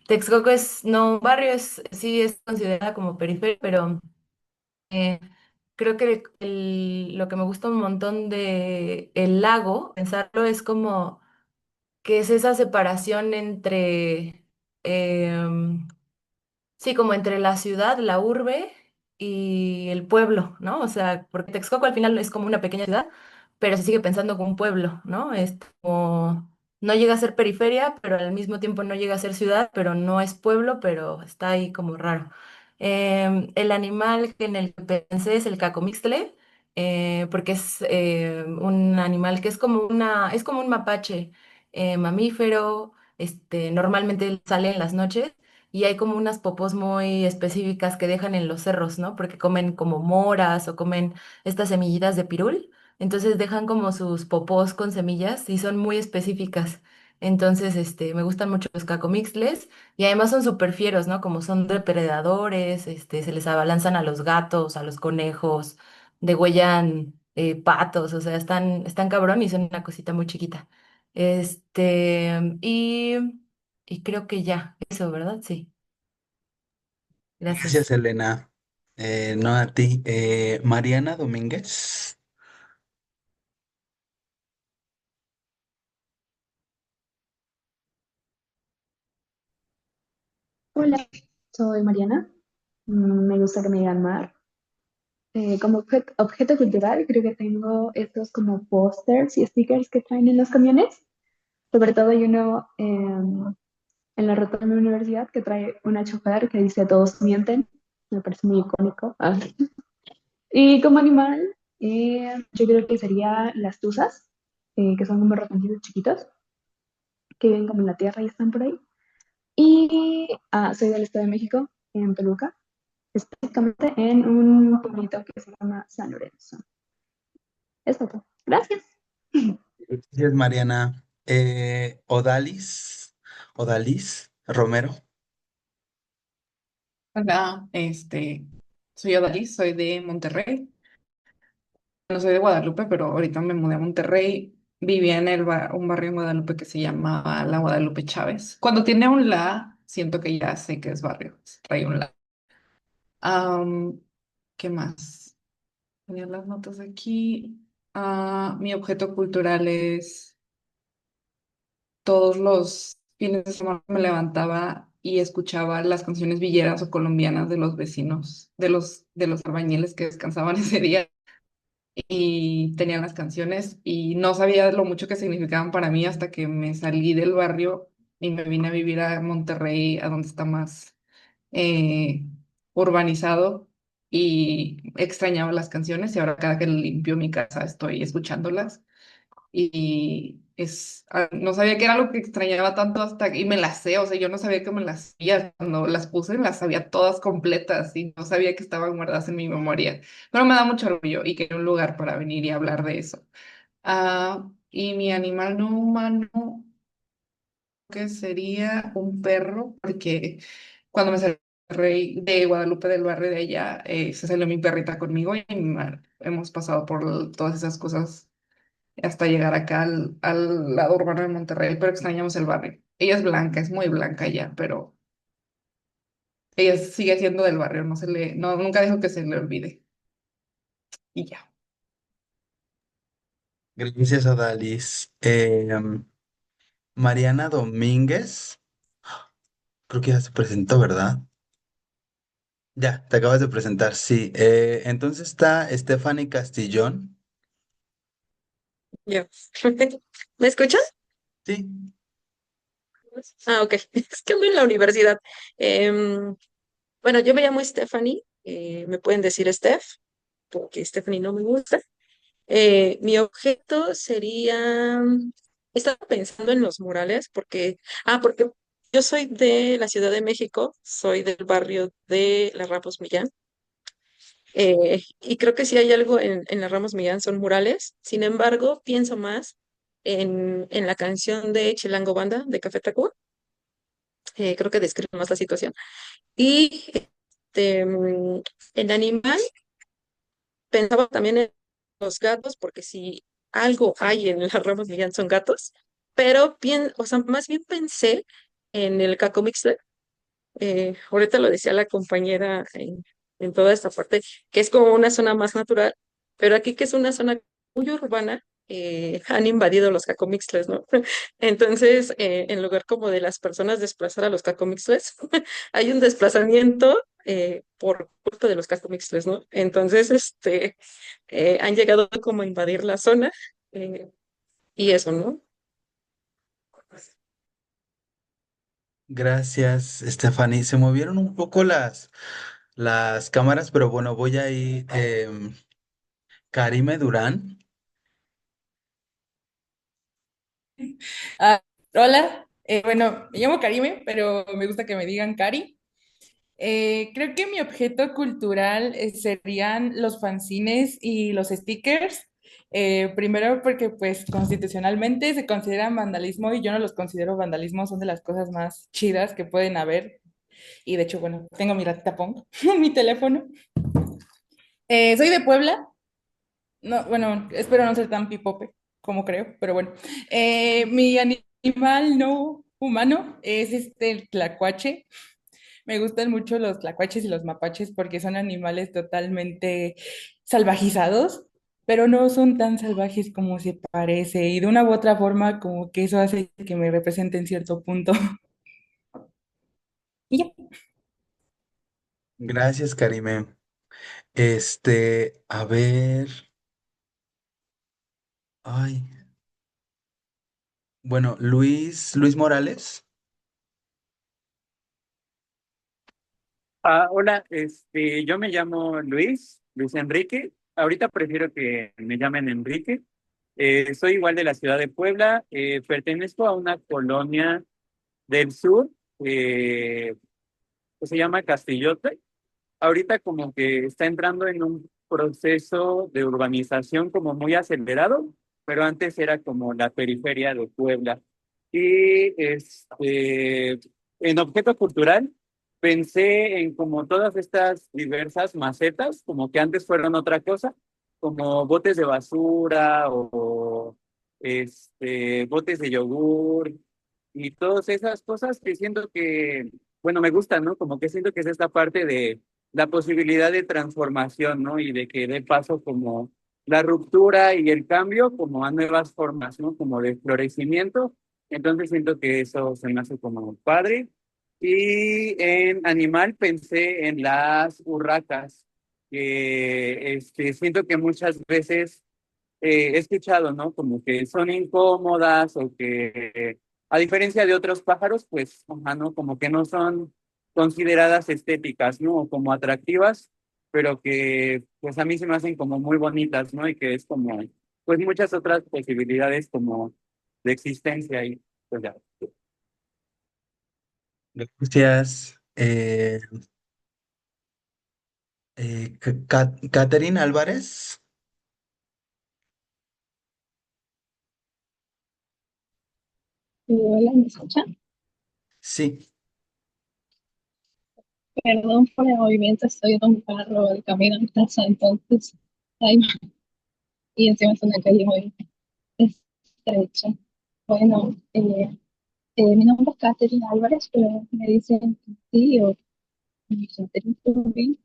Texcoco es, no un barrio, sí es considerada como periferia, pero eh, creo que lo que me gusta un montón de el lago, pensarlo, es como que es esa separación entre, em, sí, como entre la ciudad, la urbe y el pueblo, ¿no? O sea, porque Texcoco al final es como una pequeña ciudad, pero se sigue pensando como un pueblo, ¿no? Es como, no llega a ser periferia, pero al mismo tiempo no llega a ser ciudad, pero no es pueblo, pero está ahí como raro. El animal en el que pensé es el cacomixtle, porque es un animal que es como un mapache mamífero, normalmente sale en las noches y hay como unas popós muy específicas que dejan en los cerros, ¿no? Porque comen como moras o comen estas semillitas de pirul. Entonces dejan como sus popós con semillas y son muy específicas. Entonces, me gustan mucho los cacomixles y además son súper fieros, ¿no? Como son depredadores, se les abalanzan a los gatos, a los conejos, degüellan patos, o sea, están cabrón y son una cosita muy chiquita. Y creo que ya, eso, ¿verdad? Sí, Gracias, gracias. Elena. No a ti. Mariana Domínguez. Hola, soy Mariana. Me gusta que me digan Mar. Como objeto cultural, creo que tengo estos como pósters y stickers que traen en los camiones. Sobre todo hay uno en la ruta de mi universidad que trae una chofer que dice todos mienten. Me parece muy icónico. Y como animal, yo creo que sería las tuzas, que son como ratoncitos chiquitos que viven como en la tierra y están por ahí. Y soy del Estado de México, en Toluca, específicamente en un pueblito que se llama San Lorenzo. Es todo. Gracias. Gracias, Mariana. Odalis Romero. Hola, soy Odalis, soy de Monterrey. No soy de Guadalupe, pero ahorita me mudé a Monterrey. Vivía en un barrio en Guadalupe que se llamaba la Guadalupe Chávez. Cuando tiene un la, siento que ya sé que es barrio. Trae un la. Am, ¿Qué más? Tenía las notas aquí. Mi objeto cultural es todos los fines de semana me levantaba y escuchaba las canciones villeras o colombianas de los vecinos, de los albañiles que descansaban ese día y tenían las canciones y no sabía lo mucho que significaban para mí hasta que me salí del barrio y me vine a vivir a Monterrey, a donde está más eh, urbanizado y extrañaba las canciones y ahora cada que limpio mi casa estoy escuchándolas y no sabía que era lo que extrañaba tanto y me las sé, o sea, yo no sabía que me las sabía, cuando las puse las sabía todas completas y no sabía que estaban guardadas en mi memoria, pero me da mucho orgullo y quería un lugar para venir y hablar de eso. Y mi animal no humano que sería un perro, porque cuando me salí de Guadalupe del barrio de ella, se salió mi perrita conmigo y hemos pasado por todas esas cosas hasta llegar acá al lado urbano de Monterrey, pero extrañamos el barrio. Ella es blanca, es muy blanca ya, pero ella sigue siendo del barrio, no, nunca dijo que se le olvide. Y ya. Gracias, Odalis. Mariana Domínguez. Creo que ya se presentó, ¿verdad? Ya, te acabas de presentar, sí. Entonces está Stephanie Castillón. Yo. ¿Me escuchas? Sí. Ok. Es que ando en la universidad. Bueno, yo me llamo Stephanie, me pueden decir Steph. porque Stephanie no me gusta. Mi objeto sería, estaba pensando en los murales, porque yo soy de la Ciudad de México, soy del barrio de la Ramos Millán, y creo que si hay algo en la Ramos Millán son murales. Sin embargo, pienso más en la canción de Chilango Banda de Café Tacuba. Creo que describe más la situación. Y en animal, pensaba también en los gatos, porque si algo hay en las Ramos Millán son gatos, pero bien, o sea, más bien pensé en el Cacomixtle. Ahorita lo decía la compañera en toda esta parte, que es como una zona más natural, pero aquí que es una zona muy urbana, han invadido los cacomixtles, ¿no? Entonces, en lugar como de las personas desplazar a los cacomixtles, hay un desplazamiento por culpa de los cacomixtles, ¿no? Entonces, han llegado como a invadir la zona y eso, ¿no? Gracias, Stephanie. Se movieron un poco las cámaras, pero bueno, voy a ir. Karime Durán. Ah, hola, bueno, me llamo Karime, pero me gusta que me digan Cari. Creo que mi objeto cultural serían los fanzines y los stickers. Primero porque pues constitucionalmente se consideran vandalismo y yo no los considero vandalismo, son de las cosas más chidas que pueden haber. Y de hecho, bueno, tengo mi ratita Pong en mi teléfono. Soy de Puebla. No, bueno, espero no ser tan pipope como creo, pero bueno. Mi animal no humano es el tlacuache. Me gustan mucho los tlacuaches y los mapaches porque son animales totalmente salvajizados, pero no son tan salvajes como se parece. Y de una u otra forma, como que eso hace que me represente en cierto punto. Y ya. Gracias, Karime. A ver. Ay. Bueno, Luis Morales. Hola, yo me llamo Luis Enrique. Ahorita prefiero que me llamen Enrique. Soy igual de la ciudad de Puebla. Pertenezco a una colonia del sur que se llama Castillote. Ahorita como que está entrando en un proceso de urbanización como muy acelerado, pero antes era como la periferia de Puebla. Y en objeto cultural pensé en como todas estas diversas macetas, como que antes fueron otra cosa, como botes de basura o botes de yogur y todas esas cosas que siento que, bueno, me gustan, ¿no? Como que siento que es esta parte de la posibilidad de transformación, ¿no? Y de que dé paso como la ruptura y el cambio como a nuevas formas, ¿no? Como de florecimiento. Entonces siento que eso se me hace como padre. Y en animal pensé en las urracas, que siento que muchas veces he escuchado, ¿no? Como que son incómodas o que, a diferencia de otros pájaros, pues, ajá, ¿no? Como que no son consideradas estéticas, ¿no? O como atractivas, pero que, pues, a mí se me hacen como muy bonitas, ¿no? Y que es como, pues, muchas otras posibilidades como de existencia y, pues, ya. Gracias. Catherine Álvarez. Hola, ¿me escuchan? Sí. Perdón por el movimiento, estoy en un carro de camino a mi casa, entonces, ay, y encima es una calle muy estrecha. Bueno, mi nombre es Catherine Álvarez, pero me dicen sí o Catherine Rubin.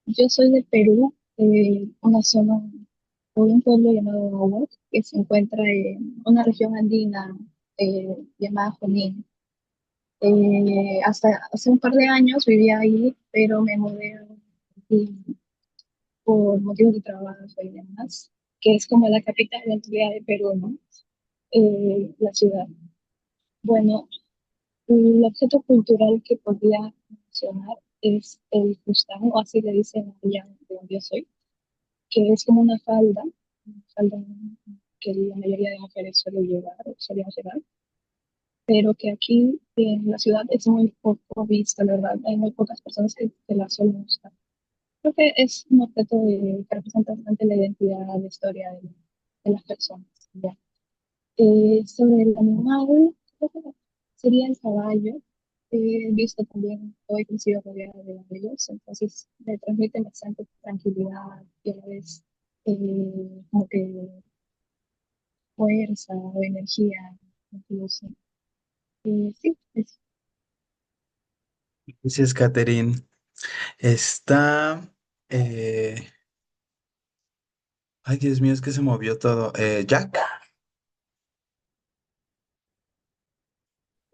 Yo soy de Perú, una zona o un pueblo llamado Nahuatl, que se encuentra en una región andina llamada Junín. Hasta hace un par de años vivía ahí, pero me mudé aquí por motivos de trabajo y demás, que es como la capital de la ciudad de Perú, ¿no? La ciudad. Bueno, el objeto cultural que podría mencionar es el Cuscán, o así le dicen allá de donde yo soy. que es como una falda que la mayoría de mujeres suele llevar o solían llevar, pero que aquí en la ciudad es muy poco vista, la verdad. Hay muy pocas personas que la suelen usar. Creo que es un objeto que representa bastante la identidad, la historia de las personas. ¿Ya? Sobre el animal, creo que sería el caballo. He visto también, hoy crecido rodeada de ellos, entonces me transmiten bastante tranquilidad y a la vez como que fuerza o energía, incluso. Sí, es Gracias, Catherine. Está... eh, Ay, Dios mío, es que se movió todo. Jack.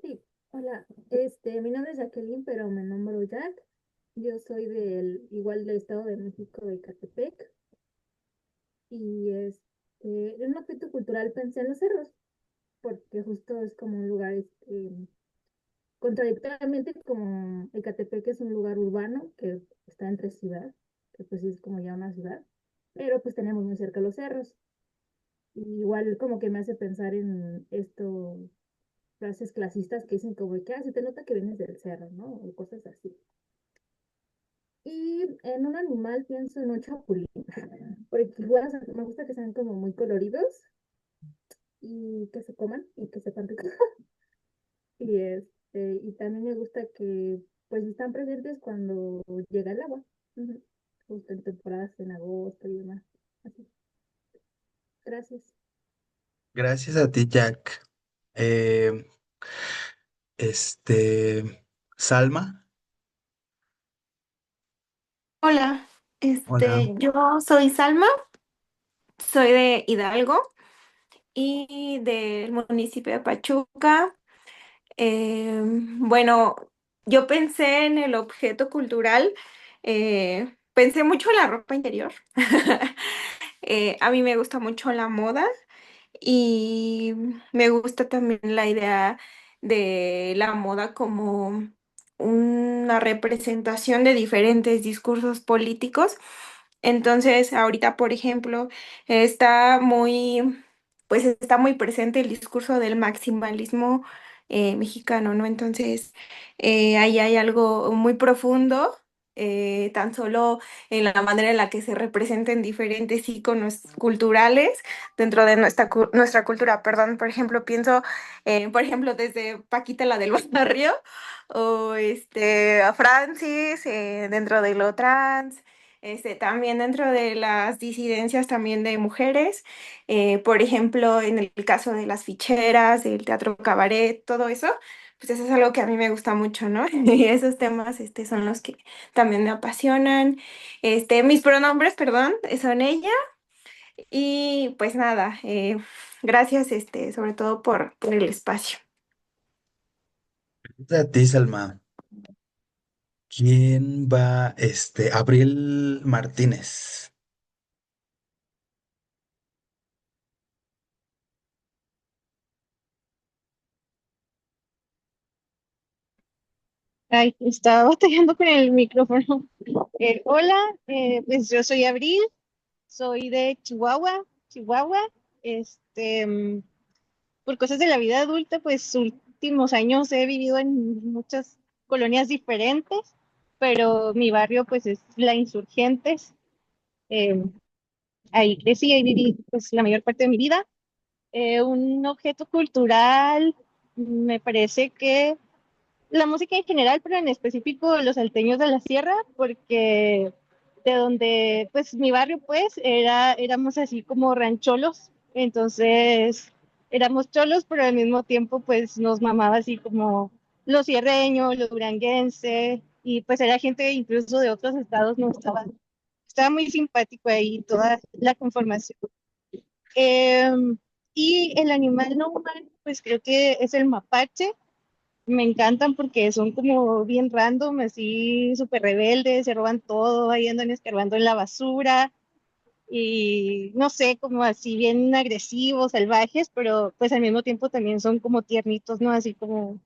Sí, hola, mi nombre es Jacqueline, pero me nombro Jack. Yo soy igual del Estado de México, de Catepec, y en un objeto cultural pensé en los cerros, porque justo es como un lugar, contradictoriamente como Ecatepec es un lugar urbano que está entre ciudad, que pues sí es como ya una ciudad, pero pues tenemos muy cerca los cerros. Y igual como que me hace pensar en esto, frases clasistas que dicen como que, se te nota que vienes del cerro, ¿no? O cosas así. Y en un animal pienso en un chapulín, porque igual o sea, me gusta que sean como muy coloridos y que se coman y que sepan rico. Y también me gusta que pues están presentes cuando llega el agua. Ujú. Justo en temporadas en agosto y demás. Así. Gracias. Gracias a ti, Jack. Eh, Salma. Hola, Hola. yo soy Salma, soy de Hidalgo y del municipio de Pachuca. Bueno, yo pensé en el objeto cultural, pensé mucho en la ropa interior. A mí me gusta mucho la moda y me gusta también la idea de la moda como una representación de diferentes discursos políticos. Entonces, ahorita, por ejemplo, está muy presente el discurso del maximalismo mexicano, ¿no? Entonces, ahí hay algo muy profundo, tan solo en la manera en la que se representan diferentes íconos culturales dentro de nuestra cultura. Perdón, por ejemplo, pienso, por ejemplo, desde Paquita, la del barrio, o a Francis, dentro de lo trans. También dentro de las disidencias también de mujeres, por ejemplo, en el caso de las ficheras, del teatro cabaret, todo eso, pues eso es algo que a mí me gusta mucho, ¿no? Y esos temas, son los que también me apasionan. Mis pronombres, perdón, son ella. Y pues nada, gracias, sobre todo por el espacio. Gracias a ti, Salma. ¿Quién va? Abril Martínez. Ay, estaba batallando con el micrófono. Hola, pues yo soy Abril, soy de Chihuahua, Chihuahua. Este, mm, por cosas de la vida adulta, pues últimos años he vivido en muchas colonias diferentes, pero mi barrio pues es La Insurgentes. Eh, Ahí crecí, ahí viví pues la mayor parte de mi vida. Un objeto cultural, me parece que la música en general, pero en específico los salteños de la sierra, porque de donde, pues mi barrio, pues, éramos así como rancholos, entonces éramos cholos, pero al mismo tiempo, pues, nos mamaba así como los sierreños, los duranguense, y pues era gente incluso de otros estados, no estaba muy simpático ahí toda la conformación. Em, y el animal no humano, pues creo que es el mapache. Me encantan porque son como bien random, así súper rebeldes, se roban todo, ahí andan escarbando en la basura y no sé, como así bien agresivos, salvajes, pero pues al mismo tiempo también son como tiernitos, ¿no? Así como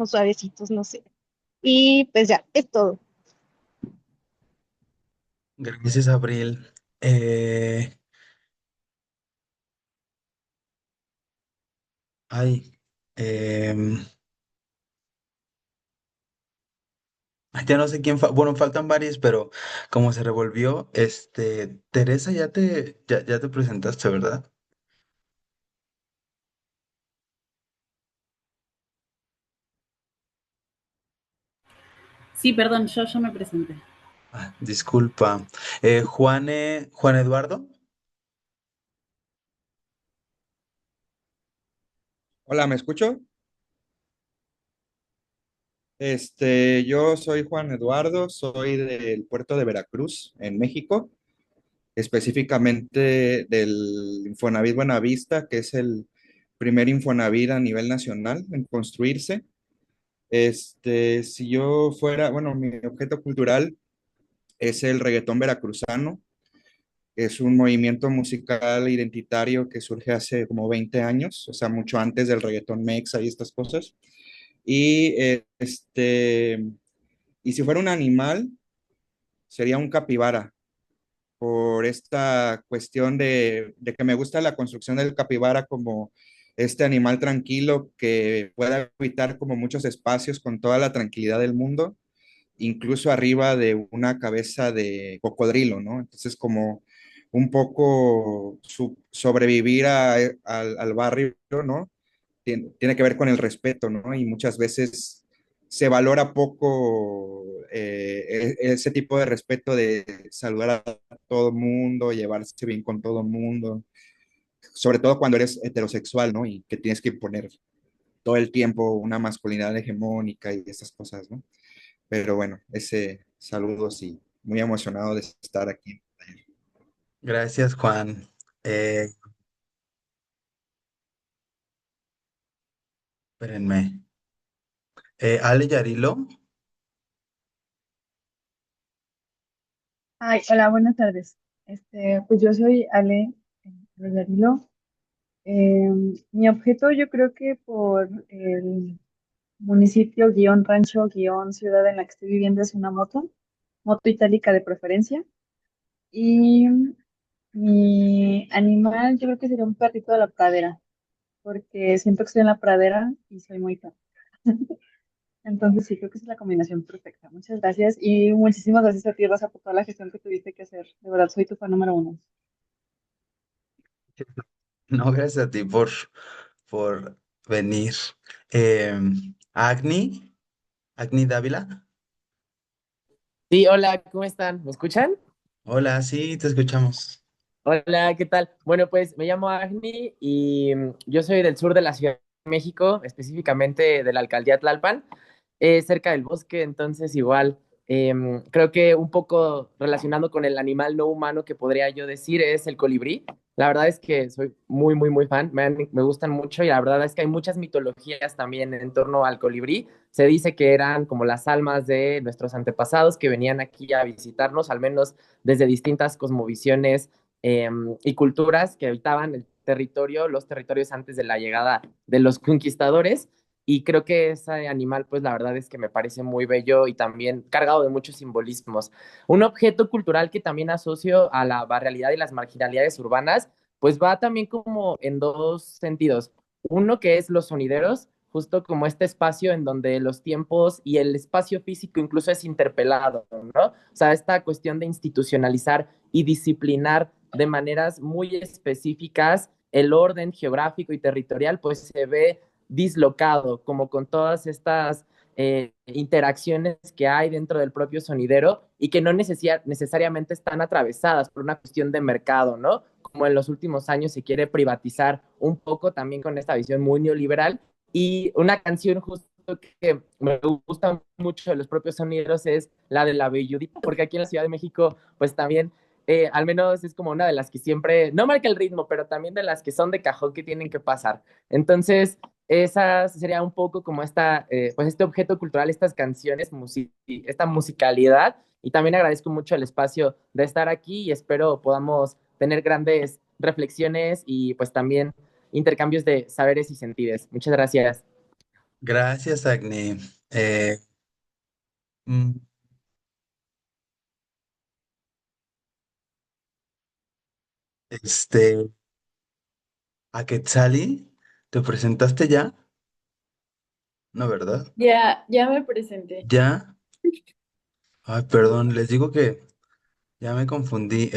suavecitos, no sé. Y pues ya, es todo. Gracias, Abril. Eh, ay, em, ya no sé quién, bueno, faltan varios, pero como se revolvió, Teresa, ya te presentaste, ¿verdad? Sí, perdón, yo ya me presenté. Disculpa. Juan Eduardo. Hola, ¿me escucho? Yo soy Juan Eduardo, soy del puerto de Veracruz, en México, específicamente del Infonavit Buenavista, que es el primer Infonavit a nivel nacional en construirse. Si yo fuera, bueno, mi objeto cultural es el reggaetón veracruzano. Es un movimiento musical identitario que surge hace como 20 años, o sea, mucho antes del reggaetón mexa y estas cosas. Y y si fuera un animal, sería un capibara, por esta cuestión de que me gusta la construcción del capibara como este animal tranquilo que puede habitar como muchos espacios con toda la tranquilidad del mundo, incluso arriba de una cabeza de cocodrilo, ¿no? Entonces, como un poco sobrevivir al barrio, ¿no? Tiene que ver con el respeto, ¿no? Y muchas veces se valora poco ese tipo de respeto de saludar a todo mundo, llevarse bien con todo mundo, sobre todo cuando eres heterosexual, ¿no? Y que tienes que imponer todo el tiempo una masculinidad hegemónica y esas cosas, ¿no? Pero bueno, ese saludos y muy emocionado de estar aquí. Gracias, Juan. Eh, espérenme. Ale Yarilo. Ay, hola, buenas tardes. Pues yo soy Ale Rosario. Mi objeto, yo creo que por el municipio, guión rancho, guión ciudad en la que estoy viviendo es una moto itálica de preferencia. Y mi animal, yo creo que sería un perrito de la pradera, porque siento que estoy en la pradera y soy muy fan. Entonces sí, creo que esa es la combinación perfecta. Muchas gracias y muchísimas gracias a ti, Rosa, por toda la gestión que tuviste que hacer. De verdad, soy tu fan número uno. No, gracias a ti por venir. Agni, Agni Dávila. Sí, hola, ¿cómo están? ¿Me escuchan? Hola, sí, te escuchamos. Hola, ¿qué tal? Bueno, pues me llamo Agni y yo soy del sur de la Ciudad de México, específicamente de la alcaldía Tlalpan, cerca del bosque, entonces igual creo que un poco relacionando con el animal no humano que podría yo decir es el colibrí. La verdad es que soy muy fan, me gustan mucho y la verdad es que hay muchas mitologías también en torno al colibrí. Se dice que eran como las almas de nuestros antepasados que venían aquí a visitarnos, al menos desde distintas cosmovisiones y culturas que habitaban el territorio, los territorios antes de la llegada de los conquistadores. Y creo que ese animal, pues la verdad es que me parece muy bello y también cargado de muchos simbolismos. Un objeto cultural que también asocio a la barrialidad y las marginalidades urbanas, pues va también como en dos sentidos. Uno que es los sonideros, justo como este espacio en donde los tiempos y el espacio físico incluso es interpelado, ¿no? O sea, esta cuestión de institucionalizar y disciplinar de maneras muy específicas el orden geográfico y territorial, pues se ve dislocado, como con todas estas interacciones que hay dentro del propio sonidero y que no necesariamente están atravesadas por una cuestión de mercado, ¿no? Como en los últimos años se quiere privatizar un poco también con esta visión muy neoliberal. Y una canción justo que me gusta mucho de los propios sonideros es la de La Belludita, porque aquí en la Ciudad de México, pues también al menos es como una de las que siempre, no marca el ritmo, pero también de las que son de cajón que tienen que pasar. Entonces, esa sería un poco como pues este objeto cultural, estas canciones, esta musicalidad. Y también agradezco mucho el espacio de estar aquí y espero podamos tener grandes reflexiones y pues también intercambios de saberes y sentires. Muchas gracias. Gracias, Agni. Eh, mm, Este, a Quetzali, ¿te presentaste ya? No, ¿verdad? Ya me presenté. ¿Ya? Ay, perdón, les digo que ya me confundí.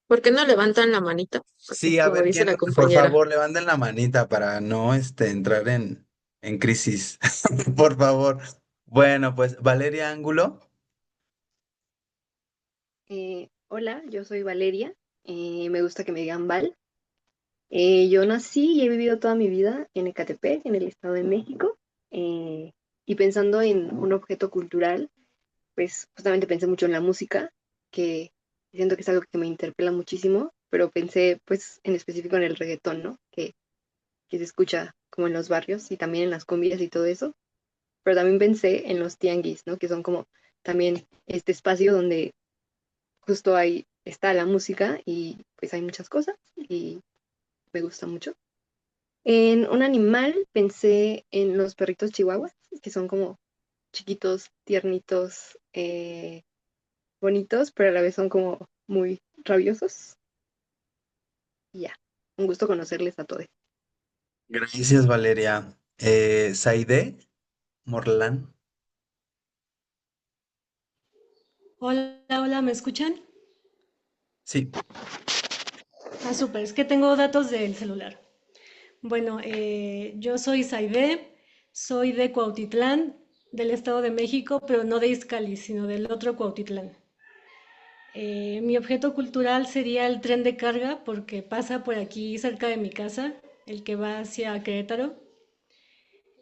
¿Por qué no levantan la manita? Así Sí, a como ver, dice ¿quién? la Por compañera. favor, levanten la manita para no, entrar en crisis. Por favor. Bueno, pues Valeria Ángulo. Hola, yo soy Valeria. Me gusta que me digan Val. Yo nací y he vivido toda mi vida en Ecatepec, en el Estado de México. eh, y pensando en un objeto cultural, pues justamente pensé mucho en la música, que siento que es algo que me interpela muchísimo, pero pensé pues en específico en el reggaetón, ¿no? Que se escucha como en los barrios y también en las cumbias y todo eso. Pero también pensé en los tianguis, ¿no? Que son como también este espacio donde justo ahí está la música y pues hay muchas cosas y me gusta mucho. En un animal pensé en los perritos chihuahuas, que son como chiquitos, tiernitos, bonitos, pero a la vez son como muy rabiosos. Y ya, un gusto conocerles a todos. Gracias, Valeria. Saide Morlán. Hola, hola, ¿me escuchan? Sí. Ah, súper, es que tengo datos del celular. Bueno, yo soy Saide, soy de Cuautitlán, del Estado de México, pero no de Izcali, sino del otro Cuautitlán. Mi objeto cultural sería el tren de carga, porque pasa por aquí cerca de mi casa, el que va hacia Querétaro.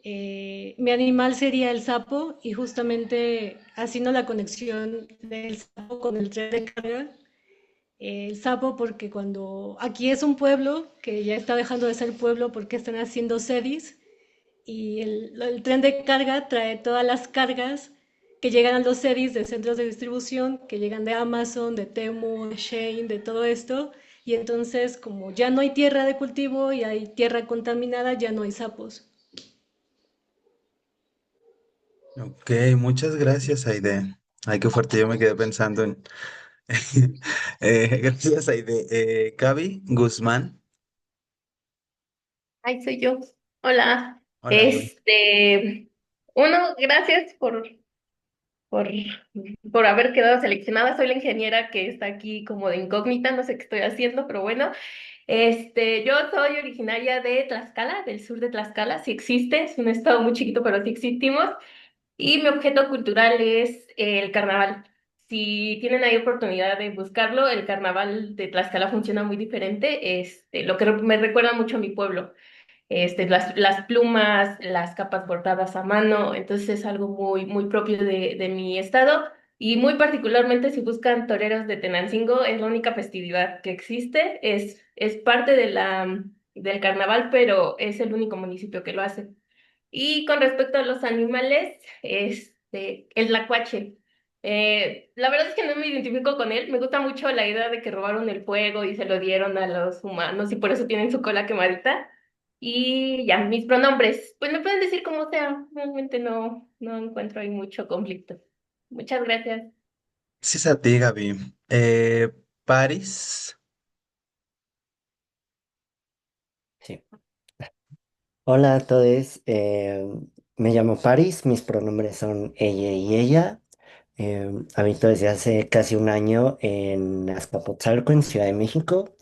Mi animal sería el sapo y justamente haciendo la conexión del sapo con el tren de carga, el sapo porque cuando aquí es un pueblo que ya está dejando de ser pueblo porque están haciendo sedis y el tren de carga trae todas las cargas que llegan a los sedis de centros de distribución, que llegan de Amazon, de Temu, de Shein, de todo esto. Y entonces, como ya no hay tierra de cultivo y hay tierra contaminada, ya no hay sapos. Ok, muchas gracias, Aide. Ay, qué fuerte, yo me quedé pensando en... Gracias, Aide. Gaby Guzmán. Ay, soy yo. Hola. Hola, Gaby. Uno, gracias por, por haber quedado seleccionada. Soy la ingeniera que está aquí como de incógnita, no sé qué estoy haciendo, pero bueno. Yo soy originaria de Tlaxcala, del sur de Tlaxcala, sí existe, es un estado muy chiquito, pero sí existimos. Y mi objeto cultural es el carnaval. Si tienen ahí oportunidad de buscarlo, el carnaval de Tlaxcala funciona muy diferente. Lo que me recuerda mucho a mi pueblo. Las plumas, las capas bordadas a mano, entonces es algo muy, muy propio de mi estado y muy particularmente si buscan toreros de Tenancingo, es la única festividad que existe, es parte de del carnaval, pero es el único municipio que lo hace. Y con respecto a los animales, el lacuache. La verdad es que no me identifico con él. Me gusta mucho la idea de que robaron el fuego y se lo dieron a los humanos y por eso tienen su cola quemadita. Y ya, mis pronombres. Pues me pueden decir como sea. Realmente no encuentro ahí mucho conflicto. Muchas gracias. Gracias a ti, Gaby. Paris. Sí. Hola a todos, me llamo Paris, mis pronombres son ella y ella. Habito desde hace casi un año en Azcapotzalco, en Ciudad de México,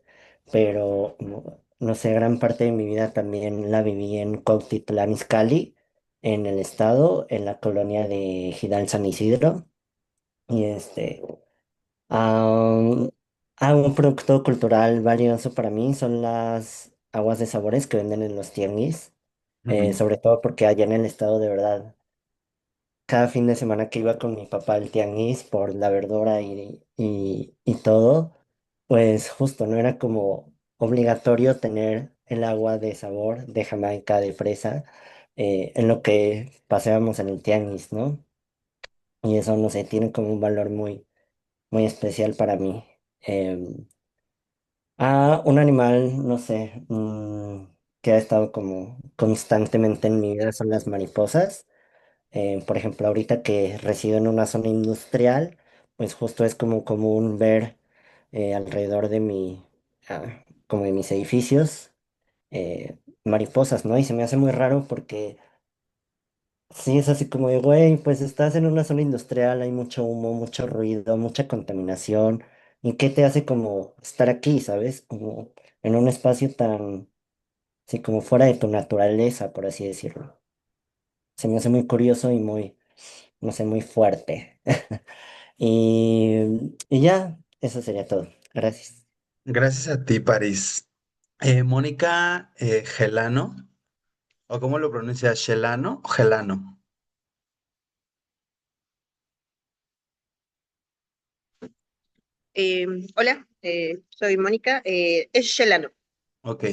pero no sé, gran parte de mi vida también la viví en Cuautitlán Izcalli, en el estado, en la colonia de Gidal San Isidro. Y ah, un producto cultural valioso para mí son las aguas de sabores que venden en los tianguis, Ujú. sobre todo porque allá en el estado de verdad, cada fin de semana que iba con mi papá al tianguis por la verdura y todo, pues justo no era como obligatorio tener el agua de sabor de Jamaica, de fresa, en lo que paseábamos en el tianguis, ¿no? Y eso, no sé, tiene como un valor muy, muy especial para mí. Em, un animal, no sé, que ha estado como constantemente en mi vida son las mariposas. Por ejemplo, ahorita que resido en una zona industrial, pues justo es como común ver alrededor de como de mis edificios, mariposas, ¿no? Y se me hace muy raro porque sí, es así como de, güey, pues estás en una zona industrial, hay mucho humo, mucho ruido, mucha contaminación. ¿Y qué te hace como estar aquí, sabes? Como en un espacio tan, sí, como fuera de tu naturaleza, por así decirlo. Se me hace muy curioso y muy, no sé, muy fuerte. Y ya, eso sería todo. Gracias. Gracias a ti, París. Mónica Gelano, ¿o cómo lo pronuncia? ¿Gelano o Gelano? Hola, soy Mónica, es Shelano. Ok.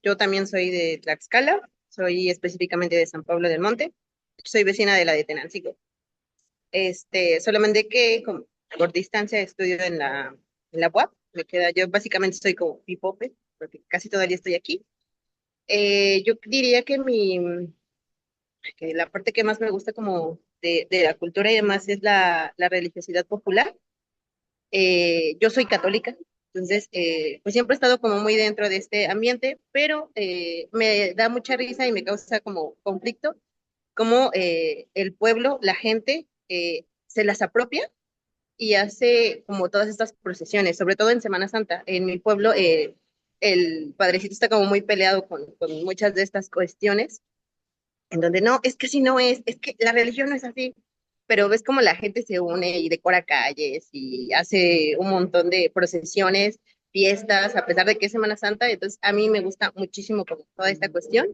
Yo también soy de Tlaxcala, soy específicamente de San Pablo del Monte, soy vecina de la de Tenancingo. Solamente que por distancia estudio en la UAP, yo básicamente soy como pipope, porque casi todo el día estoy aquí. Yo diría que que la parte que más me gusta como de la cultura y demás es la religiosidad popular. Yo soy católica, entonces pues siempre he estado como muy dentro de este ambiente, pero me da mucha risa y me causa como conflicto cómo el pueblo, la gente, se las apropia y hace como todas estas procesiones, sobre todo en Semana Santa. En mi pueblo el padrecito está como muy peleado con muchas de estas cuestiones en donde no, es que si no es que la religión no es así, pero ves como la gente se une y decora calles y hace un montón de procesiones, fiestas, a pesar de que es Semana Santa, entonces a mí me gusta muchísimo como toda esta cuestión.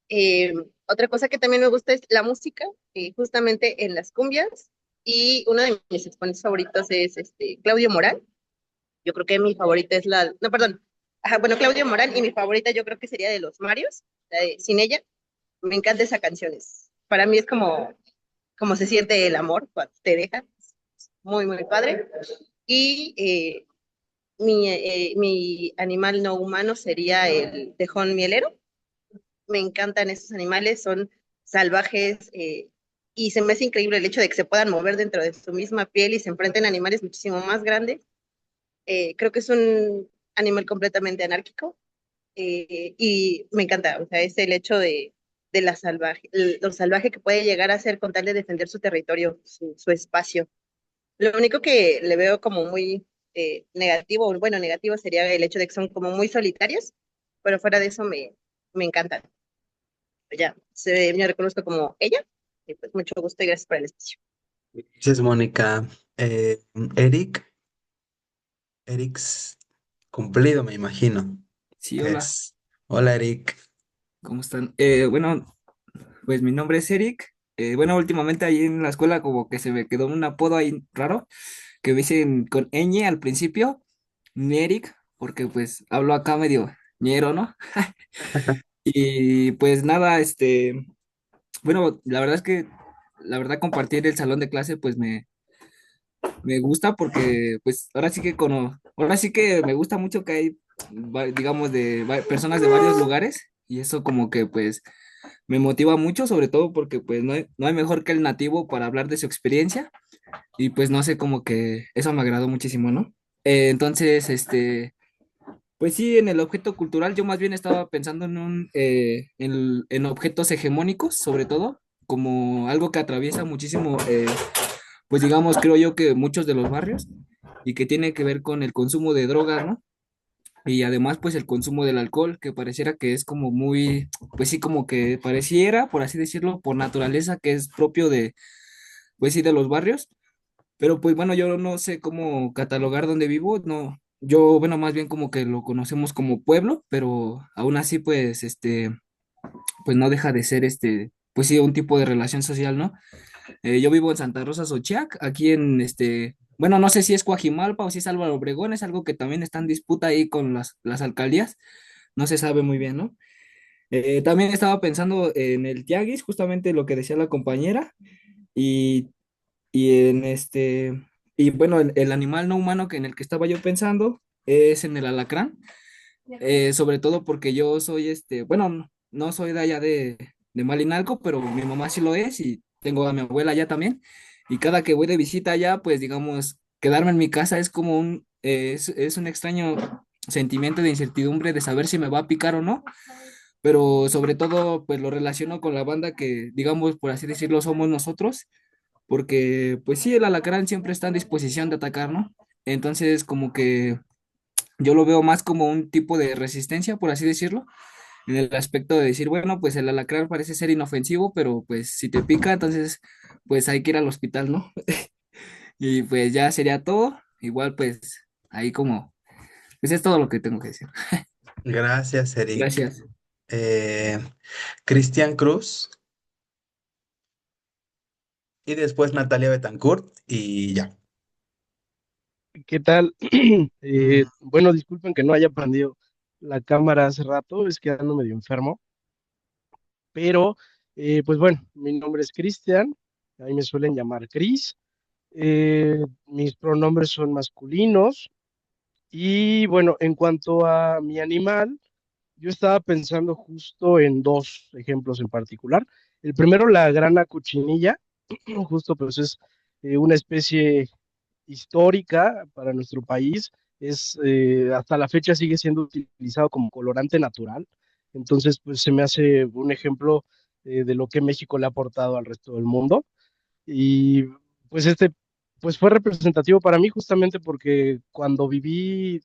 Eh, Otra cosa que también me gusta es la música, justamente en las cumbias, y uno de mis exponentes favoritos es Claudio Morán. Yo creo que mi favorita es no, perdón, ajá, bueno, Claudio Morán, y mi favorita yo creo que sería de Los Marios, la de Sin ella. Me encanta esa canción. Para mí es como se siente el amor cuando te deja. Muy, muy padre. Y mi animal no humano sería el tejón mielero. Me encantan esos animales, son salvajes y se me hace increíble el hecho de que se puedan mover dentro de su misma piel y se enfrenten a animales muchísimo más grandes. Creo que es un animal completamente anárquico y me encanta, o sea, es el hecho de lo salvaje que puede llegar a ser con tal de defender su territorio, su espacio. Lo único que le veo como muy negativo, o bueno, negativo sería el hecho de que son como muy solitarios, pero fuera de eso me encantan. Ya, me reconozco como ella, y pues mucho gusto y gracias por el espacio. Gracias, Mónica. Eh, Eric, Eric's cumplido, me imagino. Sí, hola, Hola, Eric. ¿cómo están? Bueno, pues mi nombre es Eric. Bueno, últimamente ahí en la escuela como que se me quedó un apodo ahí raro, que me dicen con ñ al principio, mi Eric, porque pues hablo acá medio ñero, ¿no? Y pues nada, bueno, la verdad es que, la verdad compartir el salón de clase pues me gusta porque pues ahora sí que me gusta mucho que hay, digamos, personas de varios lugares y eso como que pues me motiva mucho, sobre todo porque pues no hay mejor que el nativo para hablar de su experiencia y pues no sé, como que eso me agradó muchísimo, ¿no? Entonces, pues sí, en el objeto cultural yo más bien estaba pensando en objetos hegemónicos, sobre todo, como algo que atraviesa muchísimo, pues digamos, creo yo que muchos de los barrios y que tiene que ver con el consumo de drogas, ¿no? Y además, pues el consumo del alcohol, que pareciera que es como muy, pues sí, como que pareciera, por así decirlo, por naturaleza, que es propio de, pues sí, de los barrios. Pero pues bueno, yo no sé cómo catalogar dónde vivo, no, yo, bueno, más bien como que lo conocemos como pueblo, pero aún así, pues, pues no deja de ser, pues sí, un tipo de relación social, ¿no? Yo vivo en Santa Rosa, Xochiac, aquí en bueno, no sé si es Coajimalpa o si es Álvaro Obregón, es algo que también está en disputa ahí con las alcaldías, no se sabe muy bien, ¿no? También estaba pensando en el tianguis, justamente lo que decía la compañera, y, y en y bueno, el animal no humano en el que estaba yo pensando es en el alacrán, sobre todo porque yo soy bueno, no soy de allá de Malinalco, pero mi mamá sí lo es y tengo a mi abuela allá también. Y cada que voy de visita allá, pues digamos, quedarme en mi casa es como es un extraño sentimiento de incertidumbre de saber si me va a picar o no, pero sobre todo pues lo relaciono con la banda que, digamos, por así decirlo, somos nosotros, porque pues sí, el alacrán siempre está en disposición de atacar, ¿no? Entonces como que yo lo veo más como un tipo de resistencia, por así decirlo, en el aspecto de decir, bueno, pues el alacrán parece ser inofensivo, pero pues si te pica, entonces pues hay que ir al hospital, ¿no? Y pues ya sería todo. Igual pues ahí como, pues es todo lo que tengo que decir. Gracias, Eric. Gracias. Eh, Cristian Cruz y después Natalia Betancourt y ya. ¿Qué tal? Bueno, disculpen que no haya prendido la cámara hace rato, es que ando medio enfermo, pero pues bueno, mi nombre es Cristian, ahí me suelen llamar Cris, mis pronombres son masculinos y bueno, en cuanto a mi animal, yo estaba pensando justo en dos ejemplos en particular. El primero, la grana cochinilla, justo pues es una especie histórica para nuestro país, es hasta la fecha sigue siendo utilizado como colorante natural. Entonces, pues se me hace un ejemplo de lo que México le ha aportado al resto del mundo. Y pues pues fue representativo para mí justamente porque cuando viví,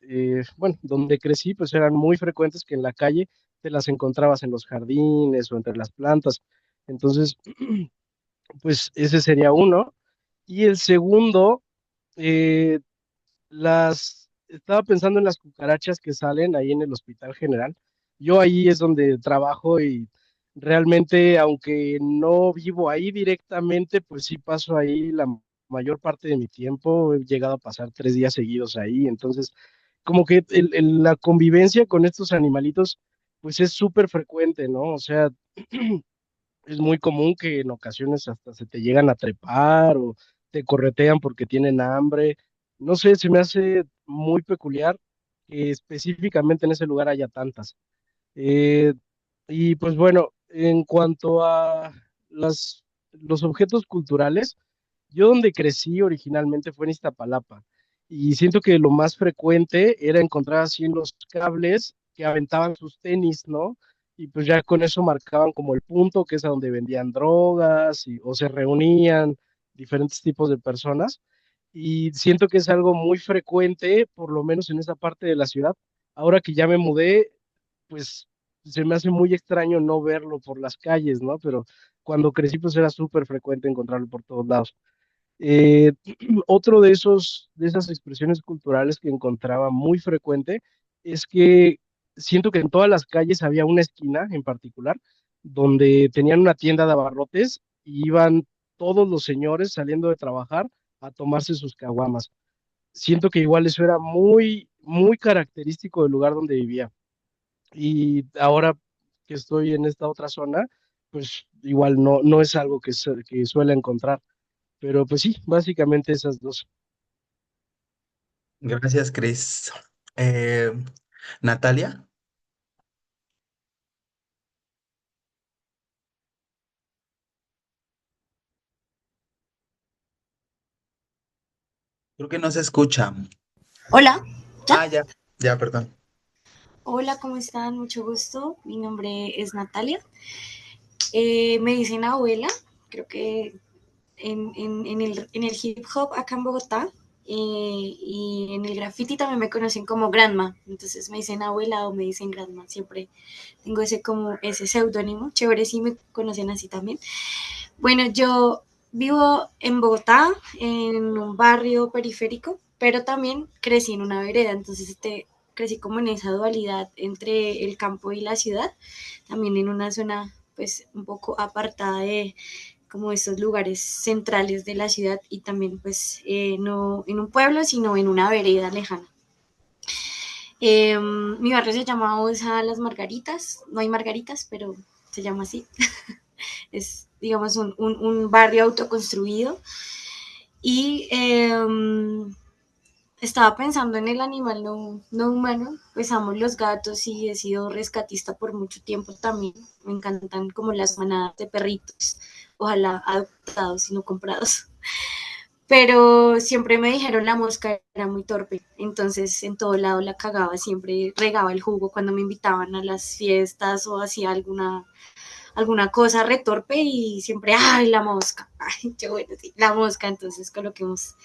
bueno, donde crecí, pues eran muy frecuentes que en la calle te las encontrabas en los jardines o entre las plantas. Entonces, pues ese sería uno. Y el segundo, eh, estaba pensando en las cucarachas que salen ahí en el Hospital General. Yo ahí es donde trabajo y realmente, aunque no vivo ahí directamente, pues sí paso ahí la mayor parte de mi tiempo. He llegado a pasar 3 días seguidos ahí. Entonces, como que la convivencia con estos animalitos, pues es súper frecuente, ¿no? O sea, es muy común que en ocasiones hasta se te llegan a trepar o te corretean porque tienen hambre. No sé, se me hace muy peculiar que específicamente en ese lugar haya tantas. Eh, y pues bueno, en cuanto a los objetos culturales, yo donde crecí originalmente fue en Iztapalapa y siento que lo más frecuente era encontrar así en los cables que aventaban sus tenis, ¿no? Y pues ya con eso marcaban como el punto, que es a donde vendían drogas o se reunían diferentes tipos de personas. Y siento que es algo muy frecuente, por lo menos en esa parte de la ciudad. Ahora que ya me mudé, pues se me hace muy extraño no verlo por las calles, ¿no? Pero cuando crecí, pues era súper frecuente encontrarlo por todos lados. Eh, Otro de esas expresiones culturales que encontraba muy frecuente es que siento que en todas las calles había una esquina en particular donde tenían una tienda de abarrotes y iban todos los señores saliendo de trabajar a tomarse sus caguamas. Siento que igual eso era muy, muy característico del lugar donde vivía. Y ahora que estoy en esta otra zona, pues igual no es algo que suele encontrar. Pero pues sí, básicamente esas dos. Gracias, Cris. Eh, Natalia, creo que no se escucha. Hola, ¿ya? Ah, ya, ya, perdón. Hola, ¿cómo están? Mucho gusto. Mi nombre es Natalia. Me dicen abuela, creo que en el hip hop acá en Bogotá y en el graffiti también me conocen como Grandma. Entonces me dicen abuela o me dicen Grandma. Siempre tengo ese seudónimo. Chévere si me conocen así también. Bueno, yo vivo en Bogotá, en un barrio periférico, pero también crecí en una vereda, entonces crecí como en esa dualidad entre el campo y la ciudad, también en una zona pues un poco apartada de como estos lugares centrales de la ciudad y también pues no en un pueblo, sino en una vereda lejana. Mi barrio se llama Osa Las Margaritas, no hay margaritas, pero se llama así. Es, digamos, un barrio autoconstruido. Y estaba pensando en el animal no humano, pues amo los gatos y he sido rescatista por mucho tiempo también. Me encantan como las manadas de perritos, ojalá adoptados y no comprados. pero siempre me dijeron la mosca era muy torpe, entonces en todo lado la cagaba, siempre regaba el jugo cuando me invitaban a las fiestas o hacía alguna cosa retorpe y siempre, ay, la mosca, ay, yo bueno, sí, la mosca, entonces coloquemos,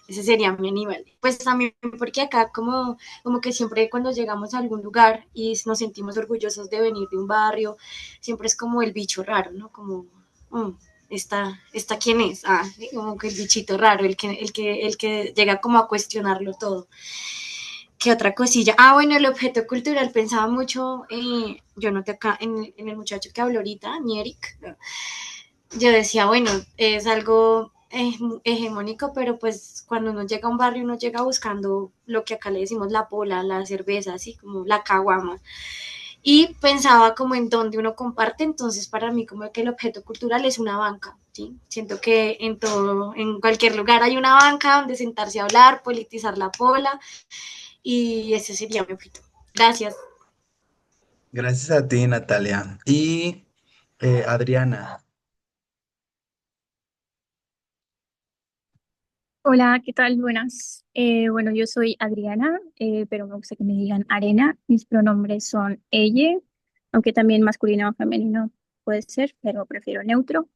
ese sería mi animal. Pues también porque acá como que siempre cuando llegamos a algún lugar y nos sentimos orgullosos de venir de un barrio, siempre es como el bicho raro, ¿no? Como, mm, esta quién es, sí, como que el bichito raro, el que llega como a cuestionarlo todo. ¿Qué otra cosilla? Bueno, el objeto cultural, pensaba mucho, yo noté acá en el muchacho que habló ahorita, Nierik, yo decía, bueno, es algo hegemónico, pero pues cuando uno llega a un barrio, uno llega buscando lo que acá le decimos la pola, la cerveza, así como la caguama. Y pensaba como en dónde uno comparte, entonces para mí como que el objeto cultural es una banca, ¿sí? Siento que en todo, en cualquier lugar hay una banca donde sentarse a hablar, politizar la pola, y ese sería mi objeto. Gracias. Gracias a ti, Natalia. Y Adriana. Hola, ¿qué tal? Buenas. Bueno, yo soy Adriana, pero me gusta que me digan Arena. Mis pronombres son ella, aunque también masculino o femenino puede ser, pero prefiero neutro.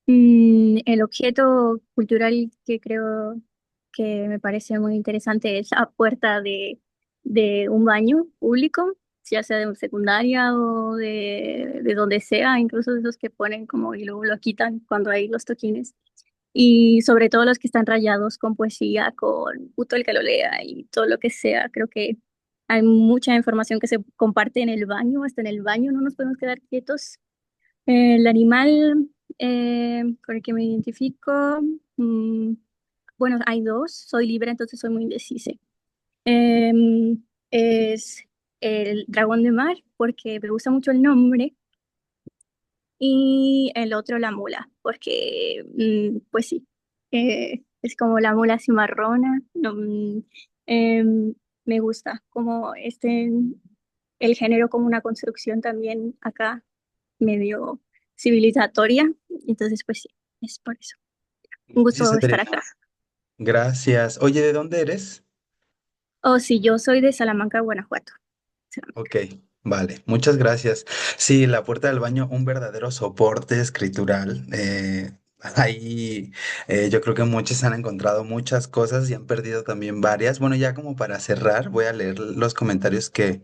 El objeto cultural que creo que me parece muy interesante es la puerta de un baño público, ya sea de secundaria o de donde sea, incluso de esos que ponen como y luego lo quitan cuando hay los toquines. Y sobre todo los que están rayados con poesía, con puto el que lo lea y todo lo que sea. Creo que hay mucha información que se comparte en el baño, hasta en el baño no nos podemos quedar quietos. El animal con el que me identifico, mm, bueno, hay dos, soy libre, entonces soy muy indecisa. Es el dragón de mar, porque me gusta mucho el nombre, y el otro la mula, porque, pues sí, es como la mula cimarrona, no, me gusta como el género como una construcción también acá medio civilizatoria, entonces pues sí, es por eso. Un Gracias, gusto estar Adriana. acá. Gracias. Oye, ¿de dónde eres? Oh, sí, yo soy de Salamanca, Guanajuato. Ok, vale, muchas gracias. Sí, la puerta del baño, un verdadero soporte escritural. Ahí yo creo que muchos han encontrado muchas cosas y han perdido también varias. Bueno, ya como para cerrar, voy a leer los comentarios que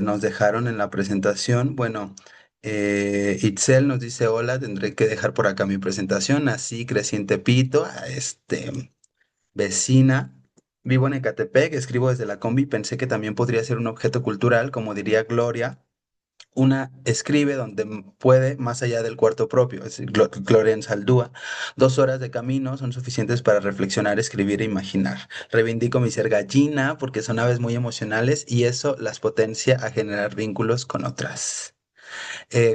nos dejaron en la presentación. Bueno, Itzel nos dice, hola, tendré que dejar por acá mi presentación. Así, crecí en Tepito, vecina. Vivo en Ecatepec, escribo desde la combi, pensé que también podría ser un objeto cultural, como diría Gloria. Una escribe donde puede, más allá del cuarto propio, es decir, Gloria en Saldúa. 2 horas de camino son suficientes para reflexionar, escribir e imaginar. Reivindico mi ser gallina porque son aves muy emocionales y eso las potencia a generar vínculos con otras.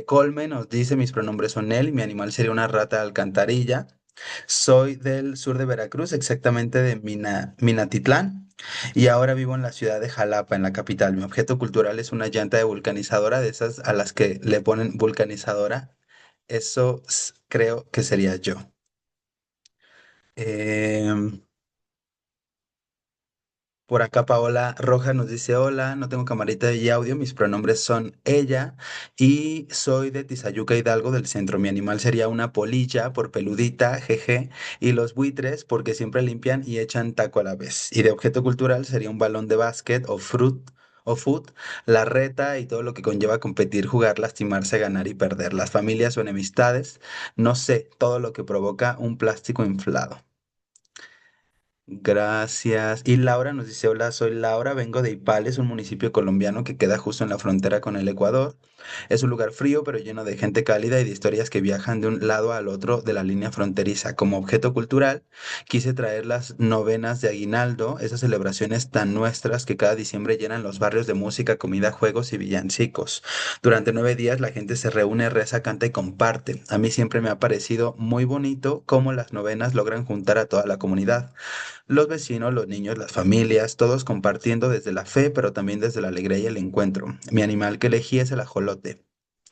Colme nos dice, mis pronombres son él y mi animal sería una rata de alcantarilla. Soy del sur de Veracruz, exactamente de Minatitlán, y ahora vivo en la ciudad de Jalapa, en la capital. Mi objeto cultural es una llanta de vulcanizadora, de esas a las que le ponen vulcanizadora. Eso creo que sería yo. Em, Por acá Paola Roja nos dice, hola, no tengo camarita y audio, mis pronombres son ella y soy de Tizayuca Hidalgo del centro. Mi animal sería una polilla por peludita, jeje, y los buitres porque siempre limpian y echan taco a la vez. Y de objeto cultural sería un balón de básquet o fruit o foot, la reta y todo lo que conlleva competir, jugar, lastimarse, ganar y perder. Las familias o enemistades, no sé, todo lo que provoca un plástico inflado. Gracias. Y Laura nos dice, hola, soy Laura, vengo de Ipales, un municipio colombiano que queda justo en la frontera con el Ecuador. Es un lugar frío, pero lleno de gente cálida y de historias que viajan de un lado al otro de la línea fronteriza. Como objeto cultural, quise traer las novenas de Aguinaldo, esas celebraciones tan nuestras que cada diciembre llenan los barrios de música, comida, juegos y villancicos. Durante 9 días la gente se reúne, reza, canta y comparte. A mí siempre me ha parecido muy bonito cómo las novenas logran juntar a toda la comunidad. Los vecinos, los niños, las familias, todos compartiendo desde la fe, pero también desde la alegría y el encuentro. Mi animal que elegí es el ajolote.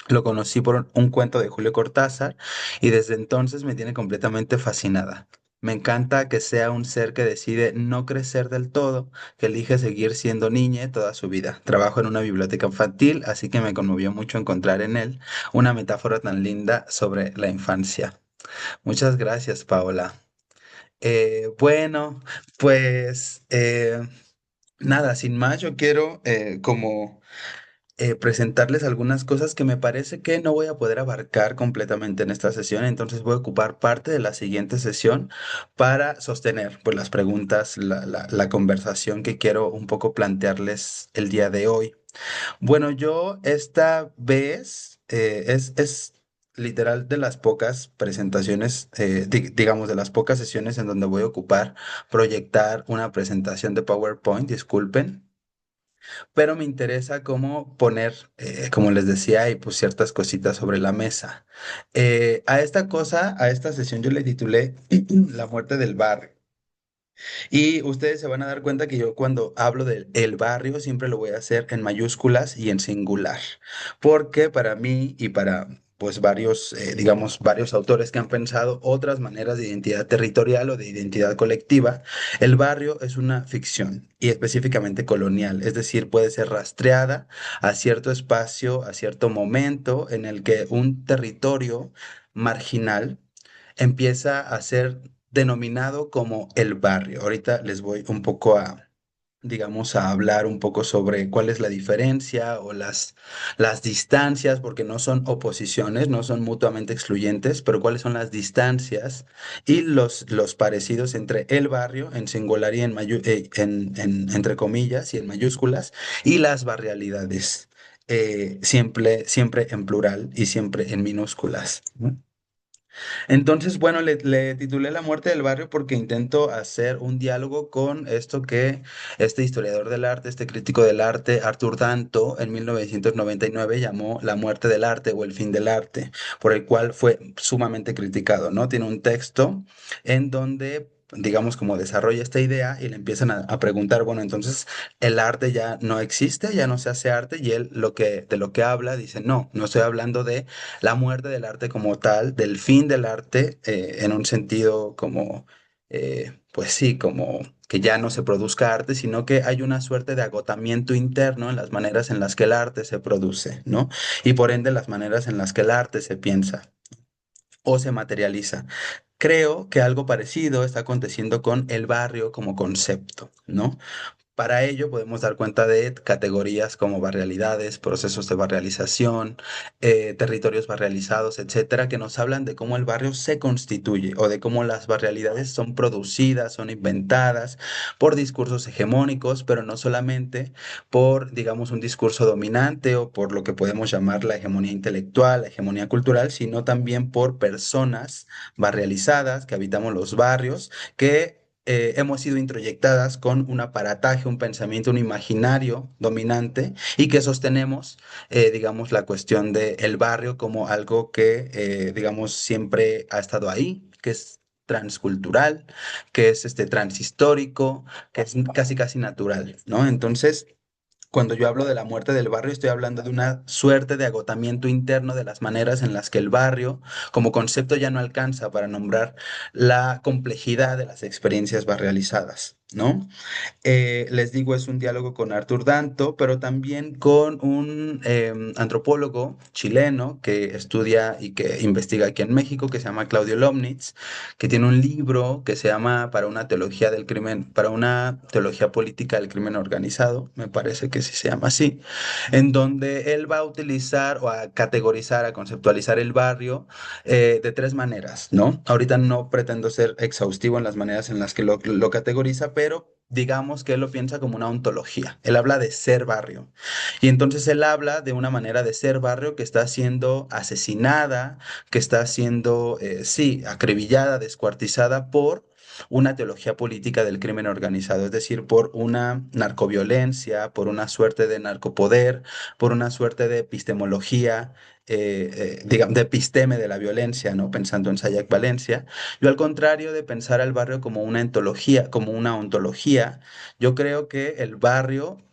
Lo conocí por un cuento de Julio Cortázar y desde entonces me tiene completamente fascinada. Me encanta que sea un ser que decide no crecer del todo, que elige seguir siendo niña toda su vida. Trabajo en una biblioteca infantil, así que me conmovió mucho encontrar en él una metáfora tan linda sobre la infancia. Muchas gracias, Paola. Bueno, pues nada, sin más, yo quiero como presentarles algunas cosas que me parece que no voy a poder abarcar completamente en esta sesión, entonces voy a ocupar parte de la siguiente sesión para sostener pues, las preguntas, la conversación que quiero un poco plantearles el día de hoy. Bueno, yo esta vez es literal de las pocas presentaciones, digamos, de las pocas sesiones en donde voy a ocupar proyectar una presentación de PowerPoint, disculpen, pero me interesa cómo poner, como les decía, y pues ciertas cositas sobre la mesa. A esta cosa, a esta sesión yo le titulé La muerte del barrio. Y ustedes se van a dar cuenta que yo cuando hablo del el barrio siempre lo voy a hacer en mayúsculas y en singular, porque para mí y para pues varios, digamos, varios autores que han pensado otras maneras de identidad territorial o de identidad colectiva, el barrio es una ficción y específicamente colonial, es decir, puede ser rastreada a cierto espacio, a cierto momento en el que un territorio marginal empieza a ser denominado como el barrio. Ahorita les voy un poco a, digamos, a hablar un poco sobre cuál es la diferencia o las distancias, porque no son oposiciones, no son mutuamente excluyentes, pero cuáles son las distancias y los parecidos entre el barrio en singular y entre comillas y en mayúsculas y las barrialidades. Siempre en plural y siempre en minúsculas. ¿No? Entonces, bueno, le titulé La muerte del barrio porque intento hacer un diálogo con esto que este historiador del arte, este crítico del arte, Arthur Danto, en 1999 llamó la muerte del arte o el fin del arte, por el cual fue sumamente criticado, ¿no? Tiene un texto en donde digamos, como desarrolla esta idea y le empiezan a preguntar, bueno, entonces el arte ya no existe, ya no se hace arte, y él de lo que habla dice, no, no estoy hablando de la muerte del arte como tal, del fin del arte, en un sentido como, pues sí, como que ya no se produzca arte, sino que hay una suerte de agotamiento interno en las maneras en las que el arte se produce, ¿no? Y por ende las maneras en las que el arte se piensa o se materializa. Creo que algo parecido está aconteciendo con el barrio como concepto, ¿no? Para ello podemos dar cuenta de categorías como barrialidades, procesos de barrialización, territorios barrializados, etcétera, que nos hablan de cómo el barrio se constituye o de cómo las barrialidades son producidas, son inventadas por discursos hegemónicos, pero no solamente por, digamos, un discurso dominante o por lo que podemos llamar la hegemonía intelectual, la hegemonía cultural, sino también por personas barrializadas que habitamos los barrios, que hemos sido introyectadas con un aparataje, un pensamiento, un imaginario dominante y que sostenemos, digamos, la cuestión del barrio como algo que, digamos, siempre ha estado ahí, que es transcultural, que es transhistórico, que es casi casi natural, ¿no? Entonces, cuando yo hablo de la muerte del barrio, estoy hablando de una suerte de agotamiento interno de las maneras en las que el barrio, como concepto, ya no alcanza para nombrar la complejidad de las experiencias barrializadas, ¿no? Les digo, es un diálogo con Arthur Danto, pero también con un antropólogo chileno que estudia y que investiga aquí en México, que se llama Claudio Lomnitz, que tiene un libro que se llama Para una teología del crimen, para una teología política del crimen organizado, me parece que sí se llama así, en donde él va a utilizar o a categorizar, a conceptualizar el barrio de tres maneras, ¿no? Ahorita no pretendo ser exhaustivo en las maneras en las que lo categoriza, pero digamos que él lo piensa como una ontología. Él habla de ser barrio. Y entonces él habla de una manera de ser barrio que está siendo asesinada, que está siendo, sí, acribillada, descuartizada por una teología política del crimen organizado, es decir, por una narcoviolencia, por una suerte de narcopoder, por una suerte de epistemología, digamos, de episteme de la violencia, ¿no? Pensando en Sayak Valencia. Yo, al contrario de pensar al barrio como una ontología, yo creo que el barrio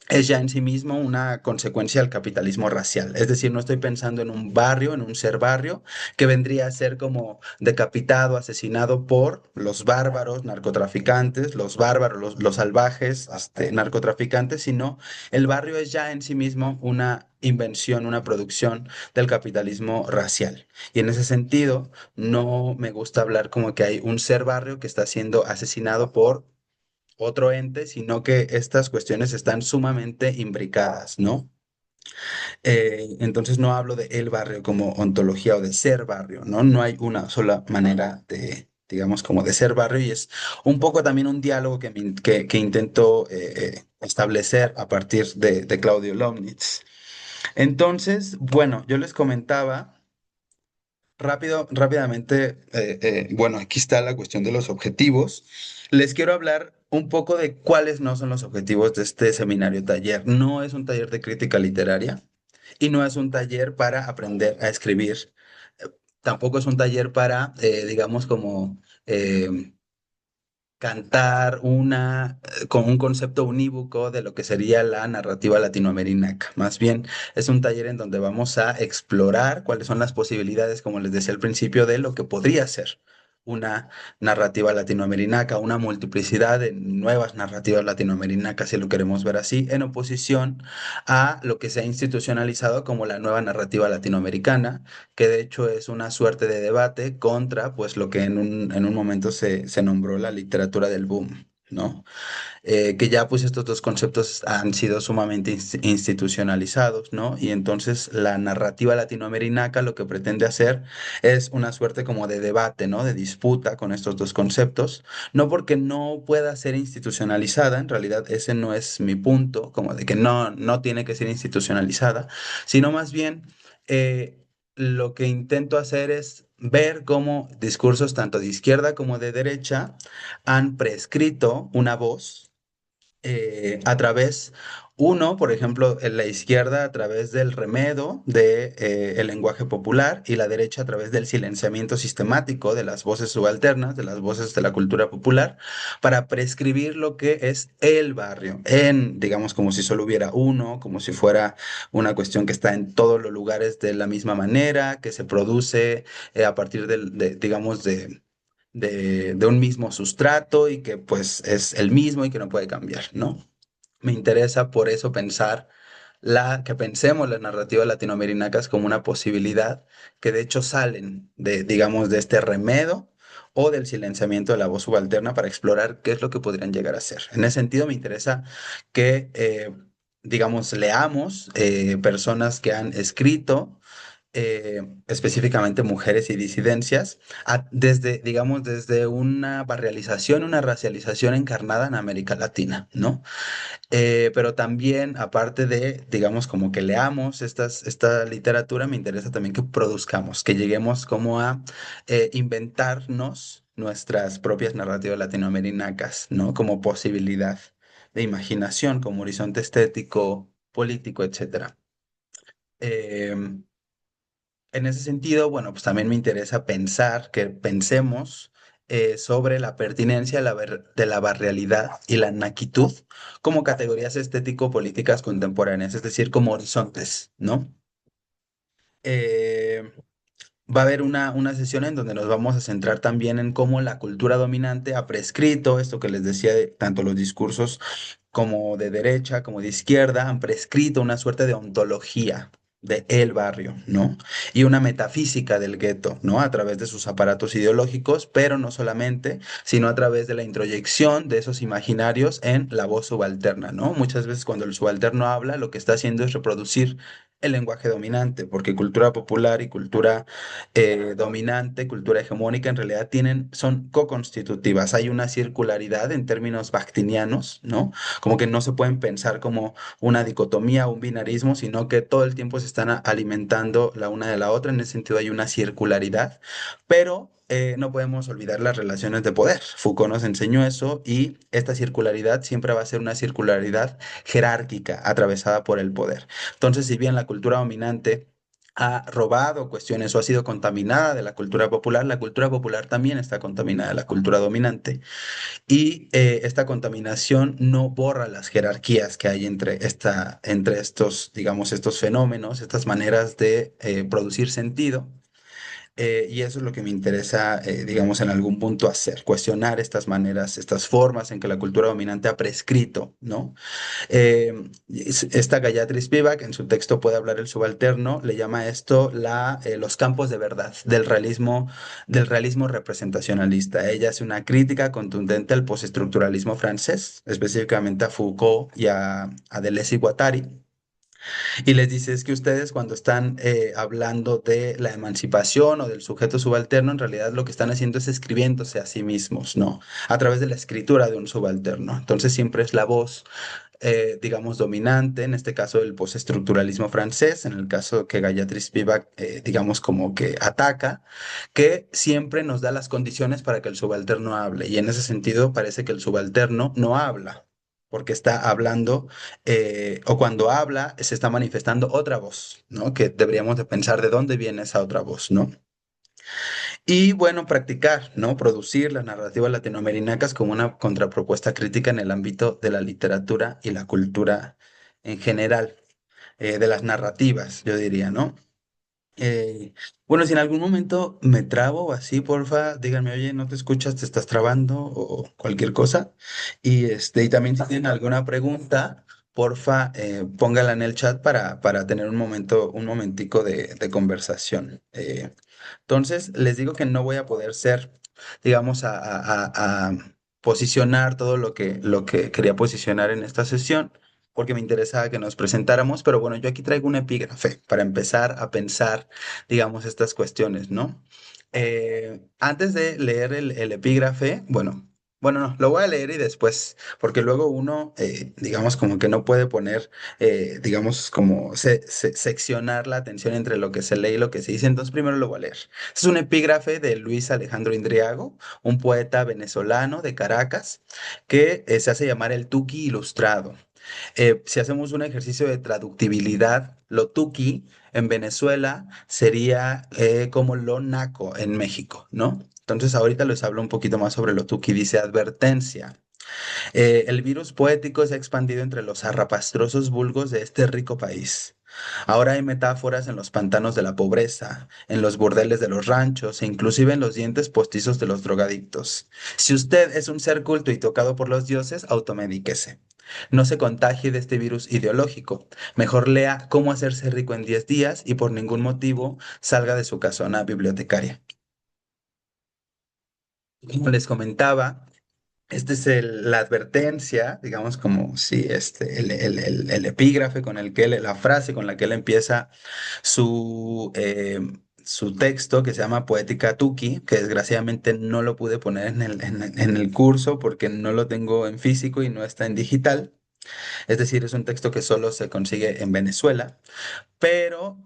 es ya en sí mismo una consecuencia del capitalismo racial. Es decir, no estoy pensando en un barrio, en un ser barrio, que vendría a ser como decapitado, asesinado por los bárbaros narcotraficantes, los bárbaros, los salvajes narcotraficantes, sino el barrio es ya en sí mismo una invención, una producción del capitalismo racial. Y en ese sentido, no me gusta hablar como que hay un ser barrio que está siendo asesinado por otro ente, sino que estas cuestiones están sumamente imbricadas, ¿no? Entonces no hablo de el barrio como ontología o de ser barrio, ¿no? No hay una sola manera de, digamos, como de ser barrio y es un poco también un diálogo que intento establecer a partir de Claudio Lomnitz. Entonces, bueno, yo les comentaba rápidamente, bueno, aquí está la cuestión de los objetivos. Les quiero hablar un poco de cuáles no son los objetivos de este seminario taller. No es un taller de crítica literaria y no es un taller para aprender a escribir. Tampoco es un taller para, digamos, como cantar con un concepto unívoco de lo que sería la narrativa latinoamericana. Más bien, es un taller en donde vamos a explorar cuáles son las posibilidades, como les decía al principio, de lo que podría ser una narrativa latinoamericana, una multiplicidad de nuevas narrativas latinoamericanas, si lo queremos ver así, en oposición a lo que se ha institucionalizado como la nueva narrativa latinoamericana, que de hecho es una suerte de debate contra pues lo que en un momento se nombró la literatura del boom, ¿no? Que ya pues estos dos conceptos han sido sumamente institucionalizados, ¿no? Y entonces la narrativa latinoamericana lo que pretende hacer es una suerte como de debate, ¿no? De disputa con estos dos conceptos, no porque no pueda ser institucionalizada, en realidad ese no es mi punto, como de que no tiene que ser institucionalizada, sino más bien lo que intento hacer es ver cómo discursos tanto de izquierda como de derecha han prescrito una voz a través, uno, por ejemplo, en la izquierda a través del remedo de, el lenguaje popular y la derecha a través del silenciamiento sistemático de las voces subalternas, de las voces de la cultura popular, para prescribir lo que es el barrio, digamos, como si solo hubiera uno, como si fuera una cuestión que está en todos los lugares de la misma manera, que se produce a partir digamos, de un mismo sustrato y que pues es el mismo y que no puede cambiar, ¿no? Me interesa por eso que pensemos las narrativas latinoamericanas como una posibilidad que de hecho salen digamos, de este remedo o del silenciamiento de la voz subalterna para explorar qué es lo que podrían llegar a ser. En ese sentido, me interesa que, digamos, leamos personas que han escrito específicamente mujeres y disidencias, desde, digamos, desde una barrialización, una racialización encarnada en América Latina, ¿no? Pero también, aparte de, digamos, como que leamos esta literatura, me interesa también que produzcamos, que lleguemos como a inventarnos nuestras propias narrativas latinoamericanas, ¿no? Como posibilidad de imaginación, como horizonte estético, político, etcétera. Em, en ese sentido, bueno, pues también me interesa que pensemos sobre la pertinencia de la barrialidad y la naquitud como categorías estético-políticas contemporáneas, es decir, como horizontes, ¿no? Eh, Va a haber una sesión en donde nos vamos a centrar también en cómo la cultura dominante ha prescrito esto que les decía de tanto los discursos como de derecha como de izquierda han prescrito una suerte de ontología de el barrio, ¿no? Y una metafísica del gueto, ¿no? A través de sus aparatos ideológicos, pero no solamente, sino a través de la introyección de esos imaginarios en la voz subalterna, ¿no? Muchas veces cuando el subalterno habla, lo que está haciendo es reproducir el lenguaje dominante, porque cultura popular y cultura dominante, cultura hegemónica, en realidad son co-constitutivas. Hay una circularidad en términos bakhtinianos, ¿no? Como que no se pueden pensar como una dicotomía o un binarismo, sino que todo el tiempo se están alimentando la una de la otra. En ese sentido hay una circularidad, pero no podemos olvidar las relaciones de poder. Foucault nos enseñó eso y esta circularidad siempre va a ser una circularidad jerárquica atravesada por el poder. Entonces, si bien la cultura dominante ha robado cuestiones o ha sido contaminada de la cultura popular también está contaminada de la cultura dominante. Y esta contaminación no borra las jerarquías que hay entre estos, digamos, estos fenómenos, estas maneras de producir sentido. Y eso es lo que me interesa, digamos, en algún punto hacer, cuestionar estas maneras, estas formas en que la cultura dominante ha prescrito, ¿no? Esta Gayatri Spivak en su texto Puede hablar el subalterno le llama a esto los campos de verdad del realismo representacionalista. Ella hace una crítica contundente al postestructuralismo francés, específicamente a Foucault y a Deleuze y Guattari. Y les dice, es que ustedes cuando están hablando de la emancipación o del sujeto subalterno, en realidad lo que están haciendo es escribiéndose a sí mismos, ¿no? A través de la escritura de un subalterno. Entonces siempre es la voz, digamos, dominante, en este caso el postestructuralismo francés, en el caso que Gayatri Spivak, digamos, como que ataca, que siempre nos da las condiciones para que el subalterno hable. Y en ese sentido parece que el subalterno no habla porque está hablando o cuando habla se está manifestando otra voz, ¿no? Que deberíamos de pensar de dónde viene esa otra voz, ¿no? Y bueno, practicar, ¿no? Producir las narrativas latinoamericanas como una contrapropuesta crítica en el ámbito de la literatura y la cultura en general, de las narrativas, yo diría, ¿no? Eh, bueno, si en algún momento me trabo o así, porfa, díganme, oye, no te escuchas, te estás trabando o cualquier cosa. Y también si tienen alguna pregunta, porfa, póngala en el chat para tener un momentico de conversación. Entonces, les digo que no voy a poder ser, digamos, a posicionar todo lo que quería posicionar en esta sesión porque me interesaba que nos presentáramos, pero bueno, yo aquí traigo un epígrafe para empezar a pensar, digamos, estas cuestiones, ¿no? Antes de leer el epígrafe, bueno, no, lo voy a leer y después, porque luego uno, digamos, como que no puede poner, digamos, como seccionar la atención entre lo que se lee y lo que se dice, entonces primero lo voy a leer. Este es un epígrafe de Luis Alejandro Indriago, un poeta venezolano de Caracas, que se hace llamar el Tuki Ilustrado. Si hacemos un ejercicio de traductibilidad, lo tuki en Venezuela sería como lo naco en México, ¿no? Entonces ahorita les hablo un poquito más sobre lo tuki. Dice advertencia. El virus poético se ha expandido entre los zarrapastrosos vulgos de este rico país. Ahora hay metáforas en los pantanos de la pobreza, en los burdeles de los ranchos e inclusive en los dientes postizos de los drogadictos. Si usted es un ser culto y tocado por los dioses, automedíquese. No se contagie de este virus ideológico. Mejor lea Cómo hacerse rico en 10 días y por ningún motivo salga de su casona bibliotecaria. Como les comentaba, esta es la advertencia, digamos como si el epígrafe con el que la frase con la que él empieza su texto que se llama Poética Tuki, que desgraciadamente no lo pude poner en el curso porque no lo tengo en físico y no está en digital. Es decir, es un texto que solo se consigue en Venezuela, pero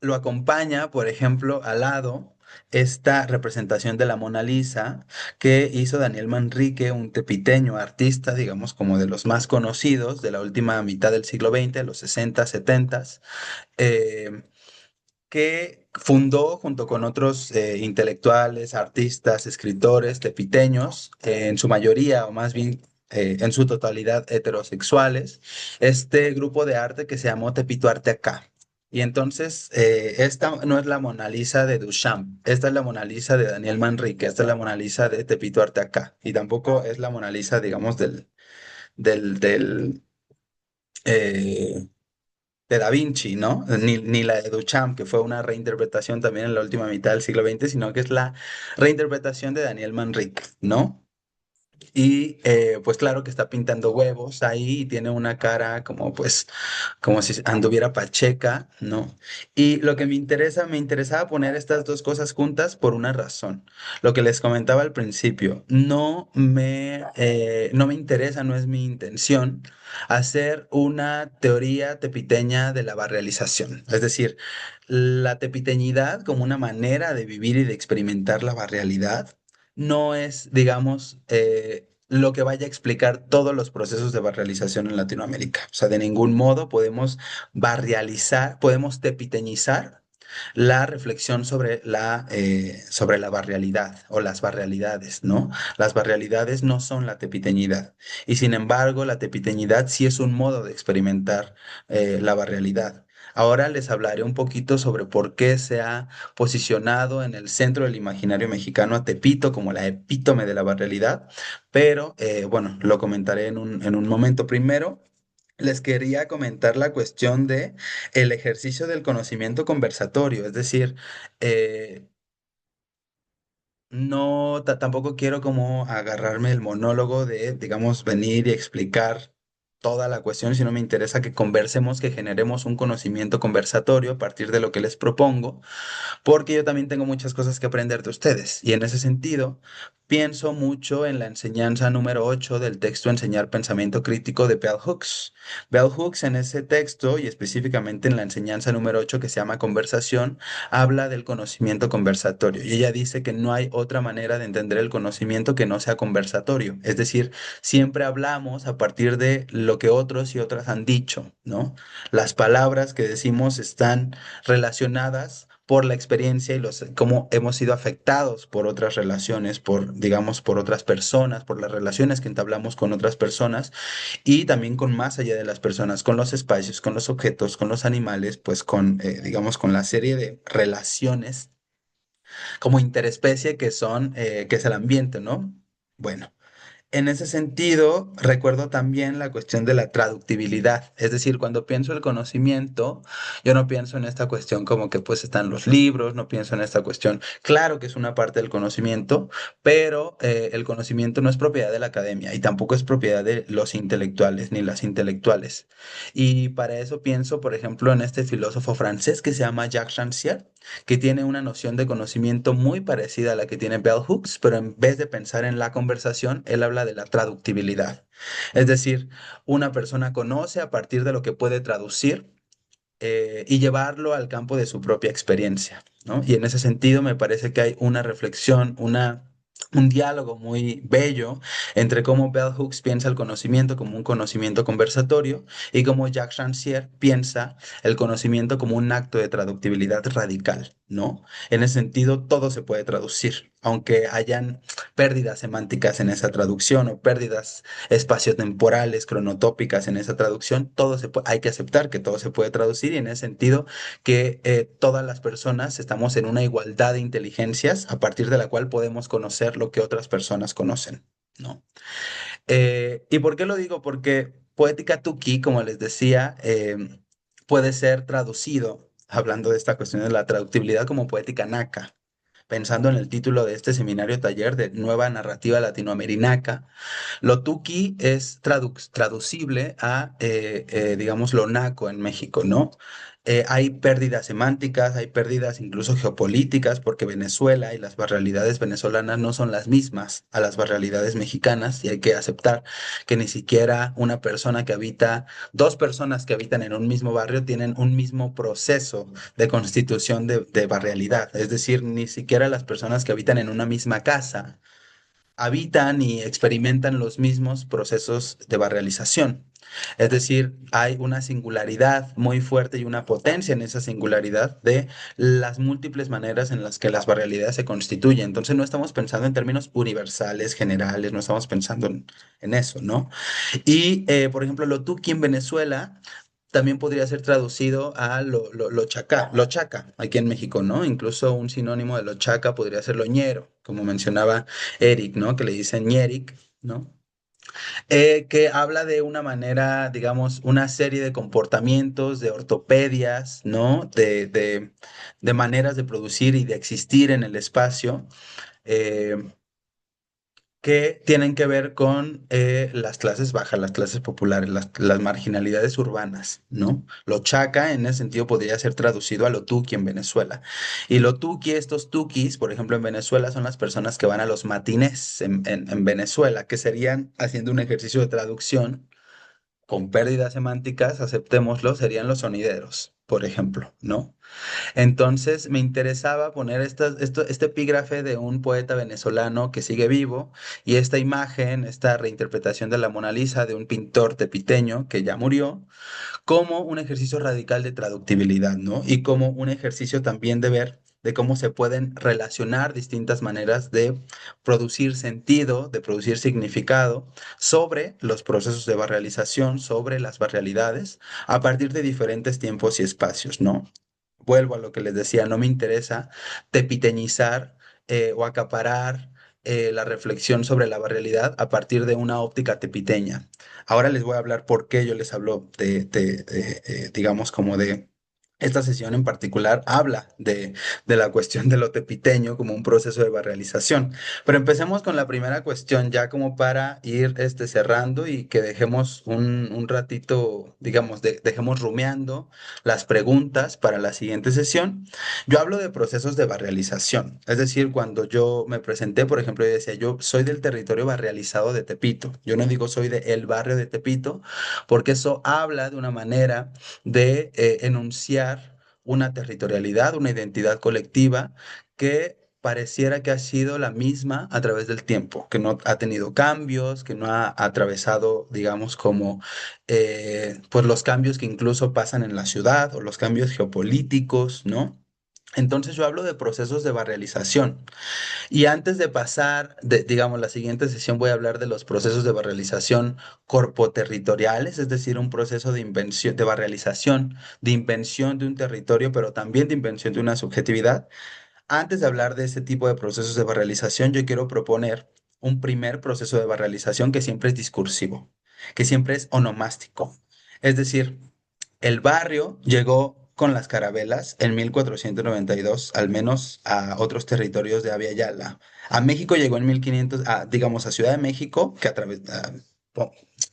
lo acompaña, por ejemplo, al lado esta representación de la Mona Lisa que hizo Daniel Manrique, un tepiteño artista, digamos, como de los más conocidos de la última mitad del siglo XX, los 60, 70, eh, que fundó junto con otros intelectuales, artistas, escritores tepiteños, en su mayoría o más bien en su totalidad heterosexuales, este grupo de arte que se llamó Tepito Arte Acá. Y entonces, esta no es la Mona Lisa de Duchamp, esta es la Mona Lisa de Daniel Manrique, esta es la Mona Lisa de Tepito Arte Acá, y tampoco es la Mona Lisa, digamos, del eh, de Da Vinci, ¿no? Ni la de Duchamp, que fue una reinterpretación también en la última mitad del siglo XX, sino que es la reinterpretación de Daniel Manrique, ¿no? Y pues claro que está pintando huevos ahí y tiene una cara como pues como si anduviera pacheca, ¿no? Y lo que me interesaba poner estas dos cosas juntas por una razón. Lo que les comentaba al principio, no me interesa, no es mi intención hacer una teoría tepiteña de la barrialización. Es decir, la tepiteñidad como una manera de vivir y de experimentar la barrialidad no es, digamos, lo que vaya a explicar todos los procesos de barrialización en Latinoamérica. O sea, de ningún modo podemos barrializar, podemos tepiteñizar la reflexión sobre la barrialidad o las barrialidades, ¿no? Las barrialidades no son la tepiteñidad y sin embargo la tepiteñidad sí es un modo de experimentar la barrialidad. Ahora les hablaré un poquito sobre por qué se ha posicionado en el centro del imaginario mexicano a Tepito como la epítome de la barrialidad, pero bueno, lo comentaré en un momento. Primero, les quería comentar la cuestión de el ejercicio del conocimiento conversatorio, es decir, eh, no, tampoco quiero como agarrarme el monólogo de, digamos, venir y explicar toda la cuestión, sino me interesa que conversemos, que generemos un conocimiento conversatorio a partir de lo que les propongo porque yo también tengo muchas cosas que aprender de ustedes. Y en ese sentido, pienso mucho en la enseñanza número 8 del texto Enseñar Pensamiento Crítico de Bell Hooks. Bell Hooks en ese texto y específicamente en la enseñanza número 8 que se llama Conversación, habla del conocimiento conversatorio. Y ella dice que no hay otra manera de entender el conocimiento que no sea conversatorio. Es decir, siempre hablamos a partir de lo que otros y otras han dicho, ¿no? Las palabras que decimos están relacionadas por la experiencia y cómo hemos sido afectados por otras relaciones, por, digamos, por otras personas, por las relaciones que entablamos con otras personas y también con más allá de las personas, con los espacios, con los objetos, con los animales, pues con, digamos, con la serie de relaciones como interespecie que es el ambiente, ¿no? Bueno. En ese sentido, recuerdo también la cuestión de la traductibilidad, es decir, cuando pienso el conocimiento, yo no pienso en esta cuestión como que pues están los libros, no pienso en esta cuestión, claro que es una parte del conocimiento, pero el conocimiento no es propiedad de la academia y tampoco es propiedad de los intelectuales ni las intelectuales. Y para eso pienso, por ejemplo, en este filósofo francés que se llama Jacques Rancière, que tiene una noción de conocimiento muy parecida a la que tiene Bell Hooks, pero en vez de pensar en la conversación, él habla de la traductibilidad. Es decir, una persona conoce a partir de lo que puede traducir y llevarlo al campo de su propia experiencia, ¿no? Y en ese sentido me parece que hay una reflexión, un diálogo muy bello entre cómo Bell Hooks piensa el conocimiento como un conocimiento conversatorio y cómo Jacques Rancière piensa el conocimiento como un acto de traductibilidad radical, ¿no? En ese sentido, todo se puede traducir, aunque hayan pérdidas semánticas en esa traducción o pérdidas espaciotemporales, cronotópicas en esa traducción, hay que aceptar que todo se puede traducir y en ese sentido que todas las personas estamos en una igualdad de inteligencias a partir de la cual podemos conocer lo que otras personas conocen, ¿no? ¿Y por qué lo digo? Porque poética tuki, como les decía, puede ser traducido, hablando de esta cuestión de la traductibilidad, como poética naca pensando en el título de este seminario taller de Nueva Narrativa Latinoamericana, lo tuki es traducible a, digamos, lo naco en México, ¿no? Hay pérdidas semánticas, hay pérdidas incluso geopolíticas, porque Venezuela y las barrialidades venezolanas no son las mismas a las barrialidades mexicanas, y hay que aceptar que ni siquiera una persona que habita, dos personas que habitan en un mismo barrio tienen un mismo proceso de constitución de barrialidad. Es decir, ni siquiera las personas que habitan en una misma casa habitan y experimentan los mismos procesos de barrealización. Es decir, hay una singularidad muy fuerte y una potencia en esa singularidad de las múltiples maneras en las que las barrealidades se constituyen. Entonces no estamos pensando en términos universales, generales, no estamos pensando en eso, ¿no? Y, por ejemplo, lo tuqui en Venezuela también podría ser traducido a lo chaca, aquí en México, ¿no? Incluso un sinónimo de lo chaca podría ser loñero, como mencionaba Eric, ¿no? Que le dicen ñeric, ¿no? Que habla de una manera, digamos, una serie de comportamientos, de ortopedias, ¿no? De maneras de producir y de existir en el espacio. eh, que tienen que ver con las clases bajas, las clases populares, las marginalidades urbanas, ¿no? Lo chaca en ese sentido podría ser traducido a lo tuqui en Venezuela. Y lo tuqui, estos tuquis, por ejemplo, en Venezuela son las personas que van a los matines en Venezuela, que serían, haciendo un ejercicio de traducción, con pérdidas semánticas, aceptémoslo, serían los sonideros, por ejemplo, ¿no? Entonces me interesaba poner este epígrafe de un poeta venezolano que sigue vivo y esta imagen, esta reinterpretación de la Mona Lisa de un pintor tepiteño que ya murió, como un ejercicio radical de traductibilidad, ¿no? Y como un ejercicio también de ver de cómo se pueden relacionar distintas maneras de producir sentido, de producir significado sobre los procesos de barrealización, sobre las barrealidades, a partir de diferentes tiempos y espacios, ¿no? Vuelvo a lo que les decía, no me interesa tepiteñizar o acaparar la reflexión sobre la barrealidad a partir de una óptica tepiteña. Ahora les voy a hablar por qué yo les hablo digamos, como de esta sesión en particular habla de la cuestión de lo tepiteño como un proceso de barrealización. Pero empecemos con la primera cuestión, ya como para ir cerrando y que dejemos un ratito, digamos, dejemos rumiando las preguntas para la siguiente sesión. Yo hablo de procesos de barrialización, es decir, cuando yo me presenté, por ejemplo, yo decía, yo soy del territorio barrializado de Tepito. Yo no digo soy del barrio de Tepito, porque eso habla de una manera de enunciar una territorialidad, una identidad colectiva que pareciera que ha sido la misma a través del tiempo, que no ha tenido cambios, que no ha atravesado, digamos, como pues los cambios que incluso pasan en la ciudad o los cambios geopolíticos, ¿no? Entonces yo hablo de procesos de barrialización. Y antes de pasar, digamos, la siguiente sesión voy a hablar de los procesos de barrialización corpoterritoriales, es decir, un proceso de invención, de barrialización, de invención de un territorio, pero también de invención de una subjetividad. Antes de hablar de este tipo de procesos de barrialización, yo quiero proponer un primer proceso de barrialización que siempre es discursivo, que siempre es onomástico. Es decir, el barrio llegó con las carabelas en 1492, al menos a otros territorios de Abya Yala. A México llegó en 1500, digamos, a Ciudad de México, que a través,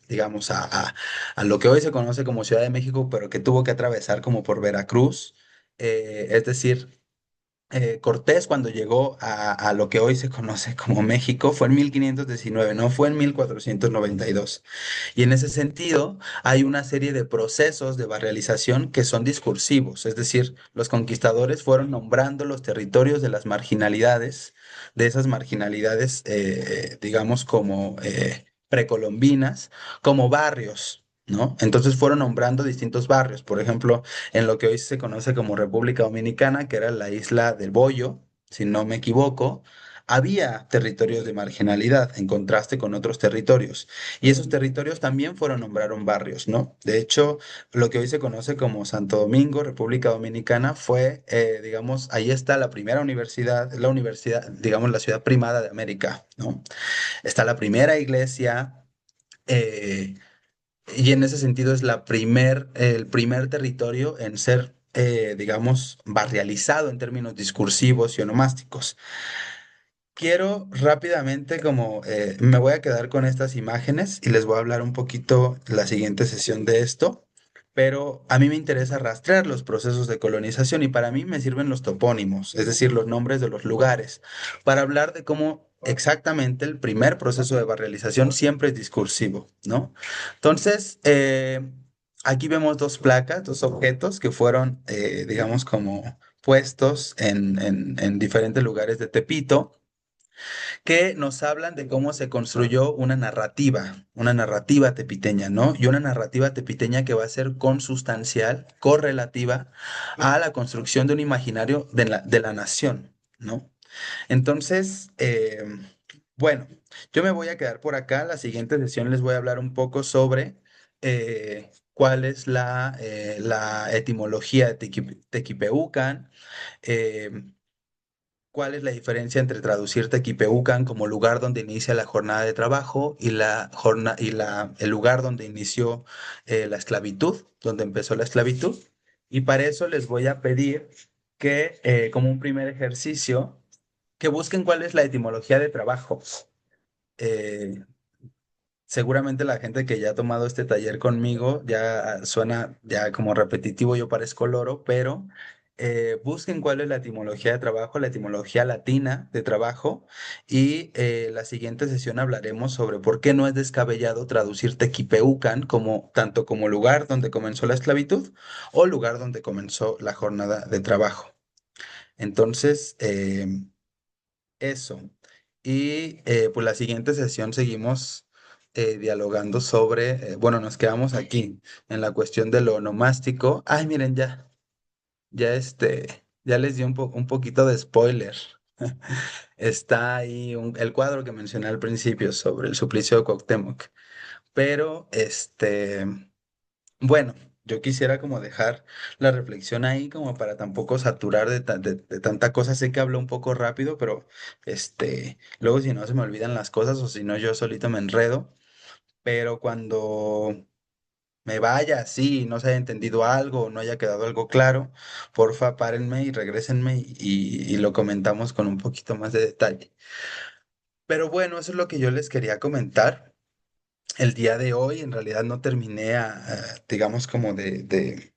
digamos, a lo que hoy se conoce como Ciudad de México, pero que tuvo que atravesar como por Veracruz. Es decir, Cortés cuando llegó a lo que hoy se conoce como México fue en 1519, no fue en 1492. Y en ese sentido hay una serie de procesos de barrialización que son discursivos, es decir, los conquistadores fueron nombrando los territorios de las marginalidades, de esas marginalidades, digamos, como precolombinas, como barrios. ¿No? Entonces fueron nombrando distintos barrios, por ejemplo, en lo que hoy se conoce como República Dominicana, que era la isla del Bollo, si no me equivoco, había territorios de marginalidad en contraste con otros territorios. Y esos territorios también fueron nombraron barrios, ¿no? De hecho, lo que hoy se conoce como Santo Domingo, República Dominicana, fue, digamos, ahí está la universidad, digamos, la ciudad primada de América, ¿no? Está la primera iglesia. Y en ese sentido es el primer territorio en ser, digamos, barrializado en términos discursivos y onomásticos. Quiero rápidamente, como me voy a quedar con estas imágenes y les voy a hablar un poquito la siguiente sesión de esto, pero a mí me interesa rastrear los procesos de colonización y para mí me sirven los topónimos, es decir, los nombres de los lugares, para hablar de cómo exactamente el primer proceso de barrialización siempre es discursivo, ¿no? Entonces, aquí vemos dos placas, dos objetos que fueron, digamos, como puestos en diferentes lugares de Tepito que nos hablan de cómo se construyó una narrativa tepiteña, ¿no? Y una narrativa tepiteña que va a ser consustancial, correlativa a la construcción de un imaginario de la nación, ¿no? Entonces, bueno, yo me voy a quedar por acá. La siguiente sesión les voy a hablar un poco sobre cuál es la etimología de Tequipeucan, eh, ¿cuál es la diferencia entre traducir Tequipeucan como lugar donde inicia la jornada de trabajo y el lugar donde inició la esclavitud, donde empezó la esclavitud? Y para eso les voy a pedir que, como un primer ejercicio, que busquen cuál es la etimología de trabajo. Eh, Seguramente la gente que ya ha tomado este taller conmigo ya suena ya como repetitivo, yo parezco loro, pero Busquen cuál es la etimología de trabajo, la etimología latina de trabajo, y la siguiente sesión hablaremos sobre por qué no es descabellado traducir Tequipeucan como tanto como lugar donde comenzó la esclavitud o lugar donde comenzó la jornada de trabajo. Entonces, eso. Y pues la siguiente sesión seguimos dialogando sobre, bueno, nos quedamos aquí en la cuestión de lo onomástico. Ay, miren, ya les di un poquito de spoiler. Está ahí el cuadro que mencioné al principio sobre el suplicio de Cuauhtémoc. Pero, bueno, yo quisiera como dejar la reflexión ahí como para tampoco saturar de tanta cosa. Sé que hablo un poco rápido, pero luego si no se me olvidan las cosas o si no yo solito me enredo. Pero cuando me vaya así y no se haya entendido algo o no haya quedado algo claro, porfa, párenme y regrésenme y lo comentamos con un poquito más de detalle. Pero bueno, eso es lo que yo les quería comentar el día de hoy. En realidad no terminé digamos, como de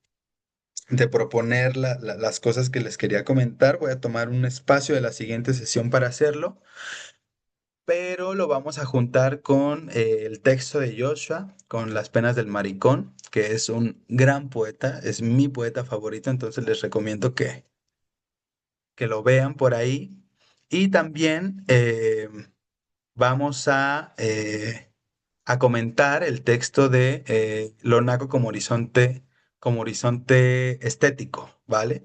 proponer las cosas que les quería comentar. Voy a tomar un espacio de la siguiente sesión para hacerlo, pero lo vamos a juntar con el texto de Joshua, con Las penas del maricón, que es un gran poeta, es mi poeta favorito, entonces les recomiendo que lo vean por ahí. Y también vamos a comentar el texto de Lo naco como horizonte estético, ¿vale?